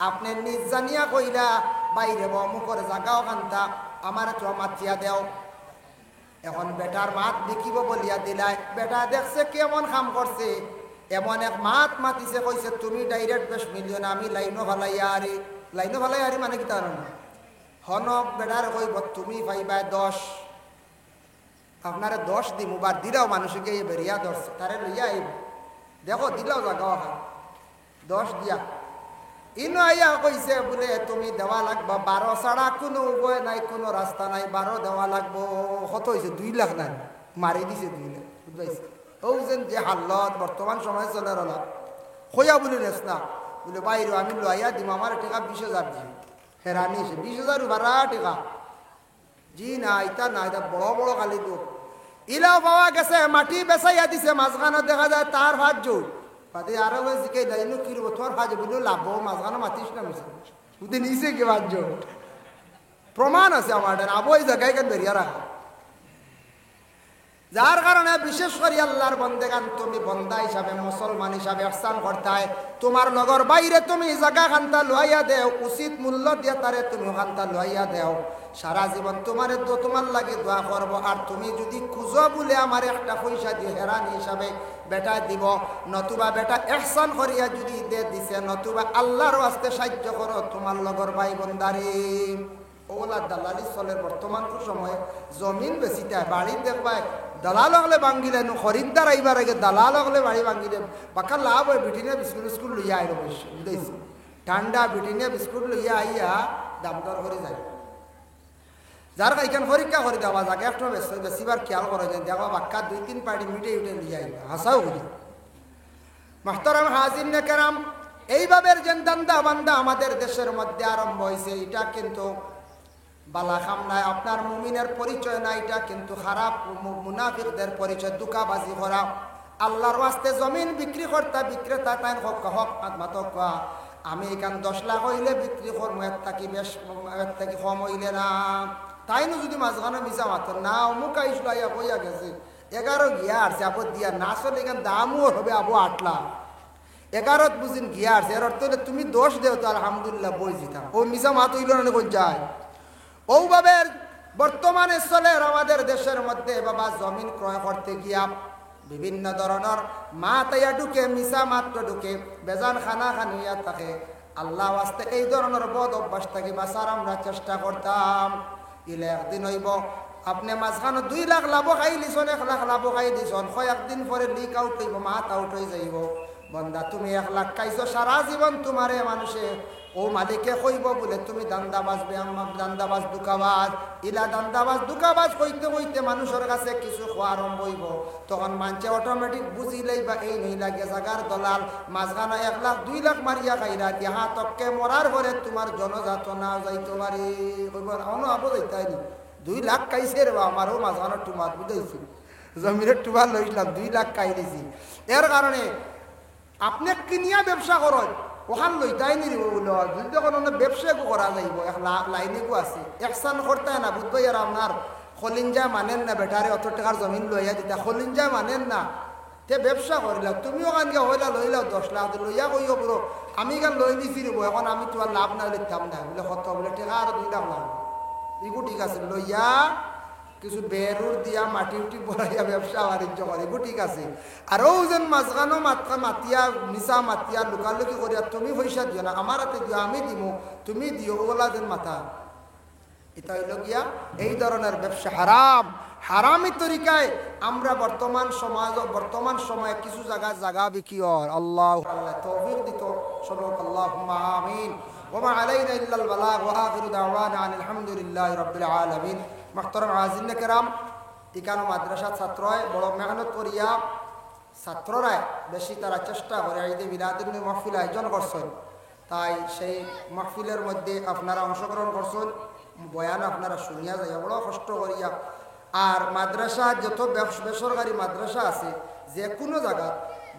আপনি নিজ জানিয়া কইলা বাইরে মুখর জাগাও কান্তা আমার তো মাতিয়া দেও এখন বেটার মাত দেখিব বলিয়া দিলাই বেটা দেখছে কেমন কাম করছে এমন এক মাত মাতিছে কইছে তুমি ডাইরেক্ট 20 মিলিয়ন আমি লাইনো ভালাইয়া আরি মানে কি তার হনক বেটার কইব তুমি পাইবা 10 আপনারা 10 দিমু বার দিলাও মানুষকে বেরিয়া 10 তারে লইয়া আইব দেখো দিলাও জাগাও 10 দিয়া ইনো আইয়া কইছে বলে তুমি দেওয়া লাগবা 12 ছাড়া কোনো উপায় নাই কোনো রাস্তা নাই 12 দেওয়া লাগবো কত হয়েছে 2 লাখ নাই মারি দিছে 2 লাখ বুঝাইছে ও যে হালত বর্তমান সময় চলে রলা কইয়া বলি নেস না বলে বাইরে আমি লইয়া দিম আমার টাকা 20,000 দিই হেরানি এসে 20,000 বারা টাকা জি না এটা না এটা বড় বড় খালি লোক ইলা পাওয়া গেছে মাটি বেচাইয়া দিছে মাঝখানে দেখা যায় তার হাত জোর পাতে আরো জিকে লাইনো কি রব তোর হাজ বলে লাভ মাঝখানে মাতিস না মিছে বুঝতে নিছে কি হাত জোর প্রমাণ আছে আমার আবো এই জায়গায় কেন ধরিয়া রাখা যার কারণে বিশেষ করে আল্লাহর বন্দেগান তুমি বন্দা হিসাবে মুসলমান হিসাবে ইহসান করতায় তোমার লগর বাইরে তুমি জায়গা খান্তা লইয়া দেও উচিত মূল্য দিয়া তারে তুমি খান্তা লইয়া দেও সারা জীবন তোমার লাগে দোয়া করব আর তুমি যদি খুঁজো বলে আমার একটা পয়সা দিয়ে হেরানি হিসাবে বেটা দিব নতুবা বেটা ইহসান করিয়া যদি দিছে নতুবা আল্লাহর ওয়াস্তে সাহায্য করো তোমার লগর ভাই বন্দারে ওলা দালালি চলে বর্তমান সময়ে জমিন বেশিটা বাড়ি দেখবাই দালাল হলে ভাঙ্গিলে খরিদ্দার আইবার আগে দালাল হলে বাড়ি ভাঙ্গিলে বাকা লাভ হয় বিটিনে বিস্কুট লইয়া আইল বুঝাইছি ঠান্ডা বিটিনে বিস্কুট লইয়া আইয়া দাম দর করে যায় যার এখান পরীক্ষা করে দেওয়া যাকে একটু বেশিবার খেয়াল করা যায় দেখো বাক্কা 2-3 পার্টি মিটে উঠে লইয়া আইবা হাসাও বুঝি মাহতারাম হাজির নে কেরাম এইভাবে যে দান্দা বান্দা আমাদের দেশের মধ্যে আরম্ভ হয়েছে এটা কিন্তু বালা খাম নাই আপনার মুমিনের পরিচয় না এটা কিন্তু খারাপ মুনাফিকদের পরিচয় দুকাবাজি করা আল্লাহর ওয়াস্তে জমিন বিক্রি করতা বিক্রেতা তাই হক মাতক আমি এখান 10 লাখ হইলে বিক্রি করবো এর থেকে কম হইলে না তাই না যদি মাঝখানে মিশা মাত্র না অমুক আইসলো আইয়া কইয়া গেছে 11 গিয়া আসছে আবো দিয়া না চলে এখান দামও হবে আবো 8 লাখ 11 বুঝিন গিয়া আসছে এর অর্থ তুমি 10 দেও তো আলহামদুলিল্লাহ বই জিতাম ও মিশা মাত হইল না কোন যায় ওভাবে বর্তমানে চলে আমাদের দেশের মধ্যে বাবা জমিন ক্রয় করতে গিয়া বিভিন্ন ধরনের মা তাইয়া ঢুকে, মিশা মাত্র ঢুকে, বেজান খানা খানিয়া থাকে। আল্লাহ আস্তে এই ধরনের বদ অভ্যাস থাকি বাঁচার আমরা চেষ্টা করতাম। ইলে একদিন হইব আপনি মাঝখানে 2 লাখ লাভ খাই দিছন, 1 লাখ লাভ খাই দিছন, কয়েকদিন পরে লিক আউট হইব, মাত আউট হয়ে যাইব। বন্দা তুমি 1 লাখ খাইছো, সারা জীবন তোমারে মানুষে ও মালিকে কইব বলে তুমি দান্দাবাজ, দান্দাবাজ দুকাবাজ। ইলা দান্দাবাজ দুকাবাজ কইতে কইতে মানুষের কাছে কিছু খোয়া আরম্ভ হইব। তখন মানুষে অটোমেটিক বুঝি লইবা এই নইলা গেজাগার দলাল, মাঝখানে 1 লাখ 2 লাখ মারিয়া খাইরা ইহা তককে মরার পরে তোমার জনজাত না যাইতে পারি। কইব অনো আবো যাইতাইনি 2 লাখ খাইছে রে, আমারও মাঝখানে টুমার বুঝাইছি, জমিনের টুমার লইলাম 2 লাখ খাই দিছি। এর কারণে আপনি কিনিয়া ব্যবসা করেন, ওখান লইতাই নিব বলে যদি কোনো ব্যবসা করা যাইব, এক লাইনেকো আছে একসান করতে না বুঝবো। আর আপনার খলিঞ্জা মানেন না, বেটারে অত টাকার জমিন লইয়া দিতা, খলিঞ্জা মানেন না, তে ব্যবসা করিলাম। তুমিও কান গিয়া হইলা লইলাও 10 লাখ লইয়া কইও পুরো আমি গান লই নিছি নিব, এখন আমি তোমার লাভ না লিখতাম না বলে কত বলে টাকা আর 2 লাখ লাভ। এগু ঠিক আছে, লইয়া কিছু বেরুর দিয়া মাটি উটি বড়াইয়া ব্যবসা বাণিজ্য করে, এগু ঠিক আছে। আর ও যেন মাঝখানো মাতিয়া মিশা মাতিয়া লুকালুকি করিয়া তুমি পয়সা দিও না, আমার হাতে দিও, আমি দিব, তুমি দিও, ওগুলা যেন মাথা, এটা হইল গিয়া এই ধরনের ব্যবসা হারাম। হারামি তরিকায় আমরা বর্তমান সমাজ, বর্তমান সময়ে কিছু জায়গা বিকি হয়। আল্লাহ তৌফিক দিত সবক, আল্লাহুম্মা আমিন। ওয়া আলাইনা ইল্লাল বালাগ ওয়া আখিরু দাওয়ানা আনিল হামদুলিল্লাহি রাব্বিল আলামিন। মুহতারাম আজিজ কেরাম, ইকানো মাদ্রাসা ছাত্রয় বড় মেহনত করিয়া ছাত্ররায় বেশি তারা চেষ্টা করে ঈদে মিলাদুন নবী মাহফিল আয়োজন করছেন। তাই সেই মাহফিলের মধ্যে আপনারা অংশগ্রহণ করছেন, বয়ান আপনারা শুনিয়া যায় বড় কষ্ট করিয়া। আর মাদ্রাসা যত বেসরকারি মাদ্রাসা আছে, যে কোনো জায়গা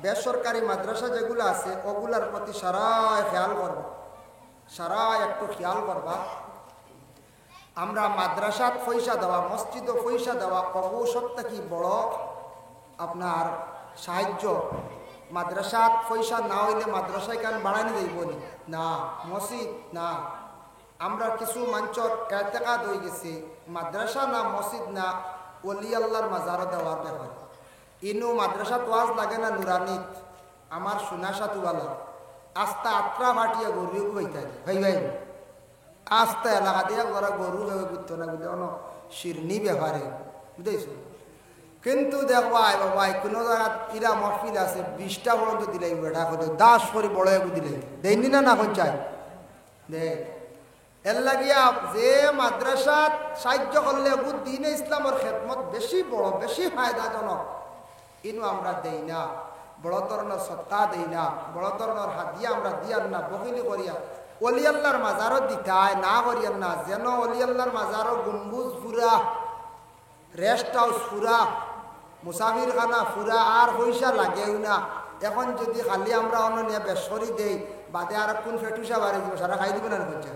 বেসরকারি মাদ্রাসা যেগুলো আছে ওগুলার প্রতি সারাই খেয়াল করবা, সারাই একটু খেয়াল করবা। আমরা মাদ্রাসাত পয়সা দেওয়া, মসজিদও পয়সা দেওয়া, অবু সবটা কি বড় আপনার সাহায্য। মাদ্রাসাত পয়সা না হইলে মাদ্রাসায় কেন বাড়ানি যাইব না, মসজিদ না। আমরা কিছু মঞ্চর এতেকাদ হয়ে গেছে মাদ্রাসা না মসজিদ না ওলি আল্লাহর মাজারও দেওয়ার ব্যাপার। ইনু মাদ্রাসাত ওয়াজ লাগে না নুরানিত, আমার সোনাশা তুবালা আস্তা আত্রা ভাটিয়া গরু হইতাই ভাই ভাই আস্তা এলাকা দিয়া ওরা গরু ভেবে বুঝতো না বুঝতে অন শিরনি ব্যাপারে বুঝেছ। কিন্তু দেখবাই বাবাই কোনো জায়গা ইরা মহফিল আছে 20টা পর্যন্ত দিলাই বেটা করে 10 করে বড় দিলে দেয়নি না, না চাই দেখ। এর লাগিয়া যে মাদ্রাসাত সাহায্য করলে দিন ইসলামের খেদমত বেশি বড়, বেশি ফায়দাজনক, ইনু আমরা দেই না। বড় ধরনের সত্তা দেই না, বড় ধরনের হাদিয়া আমরা দিয়ার না, বকিলি করিয়া অলি আল্লাহর মাজারও দিতায় না করিয়ার না। যেন অলি আল্লাহর মাজারও গম্বুজ ফুরা, রেস্ট হাউস ফুরা, মুসাফির খানা ফুরা, আর পয়সা লাগেও না। এখন যদি খালি আমরা অন্য নিয়ে বেসরি দেই বাদে আর কোন ফেটুসা বাড়ি দিব, সারা খাই দিব না বলছে।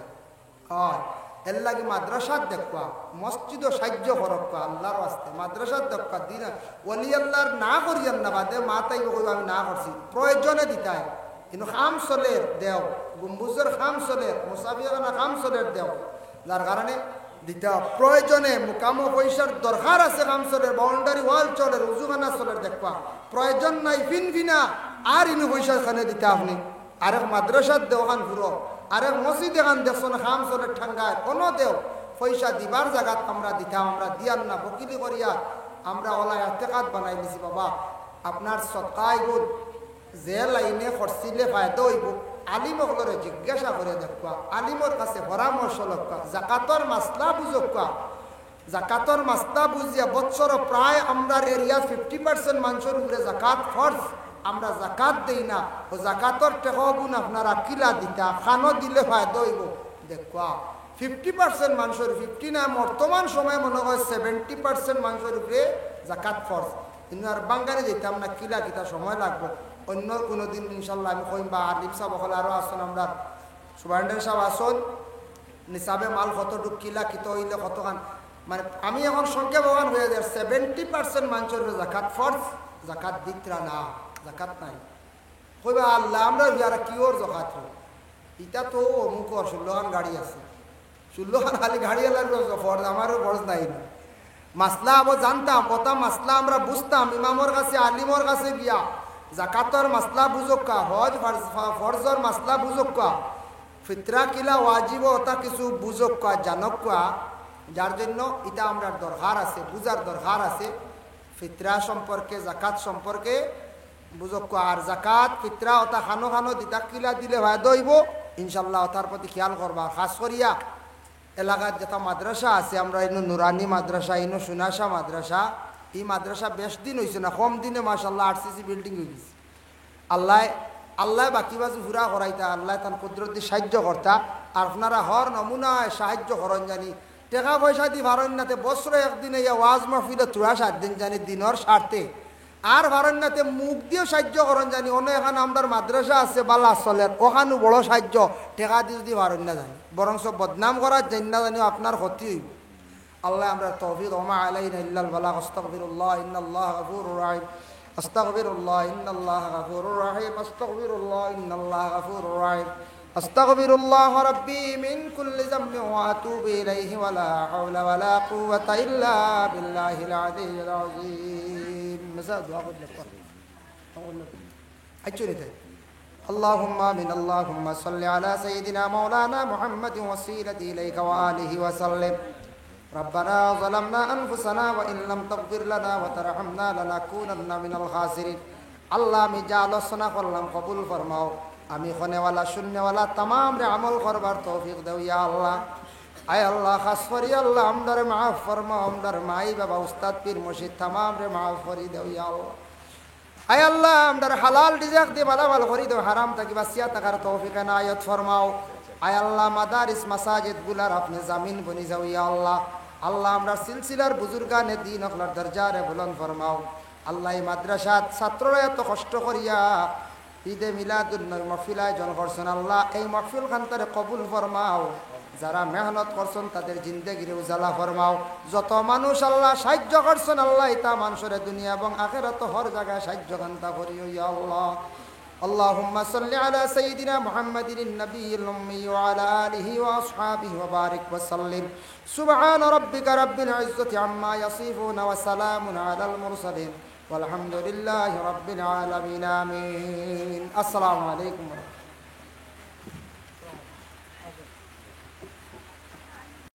হয় এর লাগে মাদ্রাসাত দেখবা, মসজিদও সাহায্য করবা আল্লাহর আসতে, মাদ্রাসাত দেখবা দিন অলি আল্লাহর না করিয়ার না বাদে মা তাই কইব আমি না করছি, প্রয়োজনে দিতায়। কিন্তু খাম চলের দেও, গম্বুজের খাম চলের, মুসাফিরখানা খাম চলের দেও, যার কারণে দিতা প্রয়োজনে মুকামো পয়সার দরকার আছে, খাম চলের বাউন্ডারি ওয়াল চলের, উজুখানা চলের দেখবা, প্রয়োজন নাই ফিন ফিনা আর ইনু পয়সা খানে দিতা আপনি। আরেক মাদ্রাসাত দেওখান ঘুরো, আরেক মসজিদ এখান দেখছেন খাম চলের ঠাঙ্গায় কোনো দেও, পয়সা দিবার জায়গাত আমরা দিতাম, আমরা দিয়ার না বকিলি করিয়া আমরা ওলা এতেকাত বানাই দিছি। বাবা আপনার সৎকায় গুণ যে লাইনে খরচিলে ফায়দা হইব আলিমকলরে জিজ্ঞাসা করে দেখবা, আলিমর কাছে পরামর্শ লক্কা, জাকাতর মাসলা বুঝক্কা। জাকাতর মাসলা বুঝিয়া বৎসর প্রায় আমরা এরিয়া 50% মানুষের উপরে জাকাত ফরজ, আমরা জাকাত দেই না। ও জাকাতর টেকা গুণ আপনারা কিলা দিতা, খানো দিলে ফায়দা হইব দেখবা। 50% মানুষের 50 না, বর্তমান সময় মনে হয় 70% মানুষের উপরে জাকাত ফরজ। কিন্তু আর বাঙ্গারে যেতাম না, কিলা কিতা সময় লাগবে। অন্য কোনো দিন ইনশাল্লাহ আমি কইম, বা আলিম সাহেব হলে আরও আসুন, আমরা সুবাইন্ডার সাহেব আসুন, নিসাবে মাল কতটুক কিলা কিত হইলে কতখান, মানে আমি এখন সংখ্যা ভগবান হয়ে যায় 70% মানুষের জাকাত ফরজ, জাকাত দিতরা না, জাকাত নাই। কইবা আল্লাহ আমরা আর কি ওর জাকাত, এটা তো অমুকর 16খান গাড়ি আছে, 16খান খালি গাড়ি লাগবে ফরজ, আমারও ফরজ নাই না। মাসলা আবো জানতাম, ওটা মাসলা আমরা বুঝতাম, ইমামর কাছে আলিমর কাছে গিয়া জাকাতর মাসলা বুঝক্কা, হজ ফরজর মাসলা বুঝক্কা, ফিতরা কিলা ওয়াজিব ওটা কিছু বুঝক্কা জানক্কা, যার জন্য এটা আমরা দরকার আছে, বুঝার দরকার আছে। ফিতরা সম্পর্কে, জাকাত সম্পর্কে বুঝক্কা। আর জাকাত ফিতরা ওটা খানো খানো দিতা কিলা দিলে হয় দইব, ইনশাল্লাহ ওটার প্রতি খেয়াল করবা। খাস করিয়া এলাকার যেটা মাদ্রাসা আছে, আমরা ইনো নুরানি মাদ্রাসা, ইনো সুনাসা মাদ্রাসা, এই মাদ্রাসা বেশ দিন হয়েছে না, কম দিনে মাশাল্লাহ আরসিসি বিল্ডিং হয়ে গেছে। আল্লাহ আল্লাহ বাকি বাজু ঘুরা করাইতা, আল্লাহ তার কুদরতি সাহায্য করতা। আর আপনারা হর নমুনায় সাহায্য করেন জানি, টাকা পয়সা দি ভারণ্যাতে বছরে একদিন এই ওয়াজ মাহফিলে 3-7 দিন জানি দিনের স্বার্থে, আর ভারণ্যাতে মুখ দিয়েও সাহায্য করেন জানি। অন্য এখানে আমার মাদ্রাসা আছে বালা চলের, ওখানে বড় সাহায্য টেকা দিয়ে যদি ভারণ্যা জানি, বরং সব বদনাম করার জানি জানিও আপনার ক্ষতি হইব। আল্লাহ আমরা তৌফিক ওমা আলাইনা ইল্লাল বালাগ। আস্তাগফিরুল্লাহ ইন্নাল্লাহ গফুরুর রহিম, আস্তাগফিরুল্লাহ ইন্নাল্লাহ গফুরুর রহিম, আস্তাগফিরুল্লাহ ইন্নাল্লাহ গফুরুর রহিম, আস্তাগফিরুল্লাহ রাব্বি মিন কুল্লি যামবিন ওয়া আতুবু ইলাইহি ওয়া লা হাওলা ওয়া লা কুওয়াতা ইল্লা বিল্লাহিল আলিয়্যিল আযীম। মাসা দোয়া করলে আচ্ছা اللهم آمين. اللهم صل على سيدنا مولانا محمد وسيلة إليك وآله وسلم. ربنا ظلمنا أنفسنا وإن لم تغفر لنا وترحمنا لنكونن من الخاسرين. আল্লাহ আমি যা আলোচনা করলাম কবুল ফরমাও, আমি খনেওয়ালা শূন্যওয়ালা তামাম রে আমল করবার তৌফিক দেও ইয়া আল্লাহ। আয় আল্লাহ খাস করি আল্লাহ আমদারে মাফ ফরমাও, আমদার মাই বাবা উস্তাদ পীর মুর্শিদ তামাম রে মাফ করি দেও ইয়া আল্লাহ। আয় আল্লাহ আমদার হালাল রিজিক দিয়ে ভালো করি দেও, হারাম থাকি বাঁচিয়া থাকার তৌফিক এনায়েত ফরমাও। আয় আল্লাহ মাদারিস মাসাজিদ গুলার আপনি জামিন বনি যাও ইয়া আল্লাহ। আল্লাহ আমরা সিলসিলার বুজুর্গানে দিন অখলার দরজারে বুলন্দ ফরমাও। আল্লাহ এই মাদ্রাসাত ছাত্ররা এত কষ্ট করিয়া ঈদে মিলাদুন নবী মাহফিল আয়োজন করছেন, আল্লাহ এই মাহফিল খানতারে কবুল ফরমাও। যারা মেহনত করছেন তাদের জিন্দেগির উজালা ফরমাও। যত মানুষ আল্লাহ সাহায্য করছেন আল্লাহ তা মানুষের দুনিয়া এবং আখিরাত হর জায়গায় সাহায্য কান্তা করিও ইয়া আল্লাহ। اللهم صل على سيدنا محمد النبي الأمي وعلى آله وأصحابه وبارك وسلم. سبحان ربك رب العزة عما يصفون وسلام على المرسلين والحمد لله رب العالمين. آمين. السلام عليكم ورحمة الله.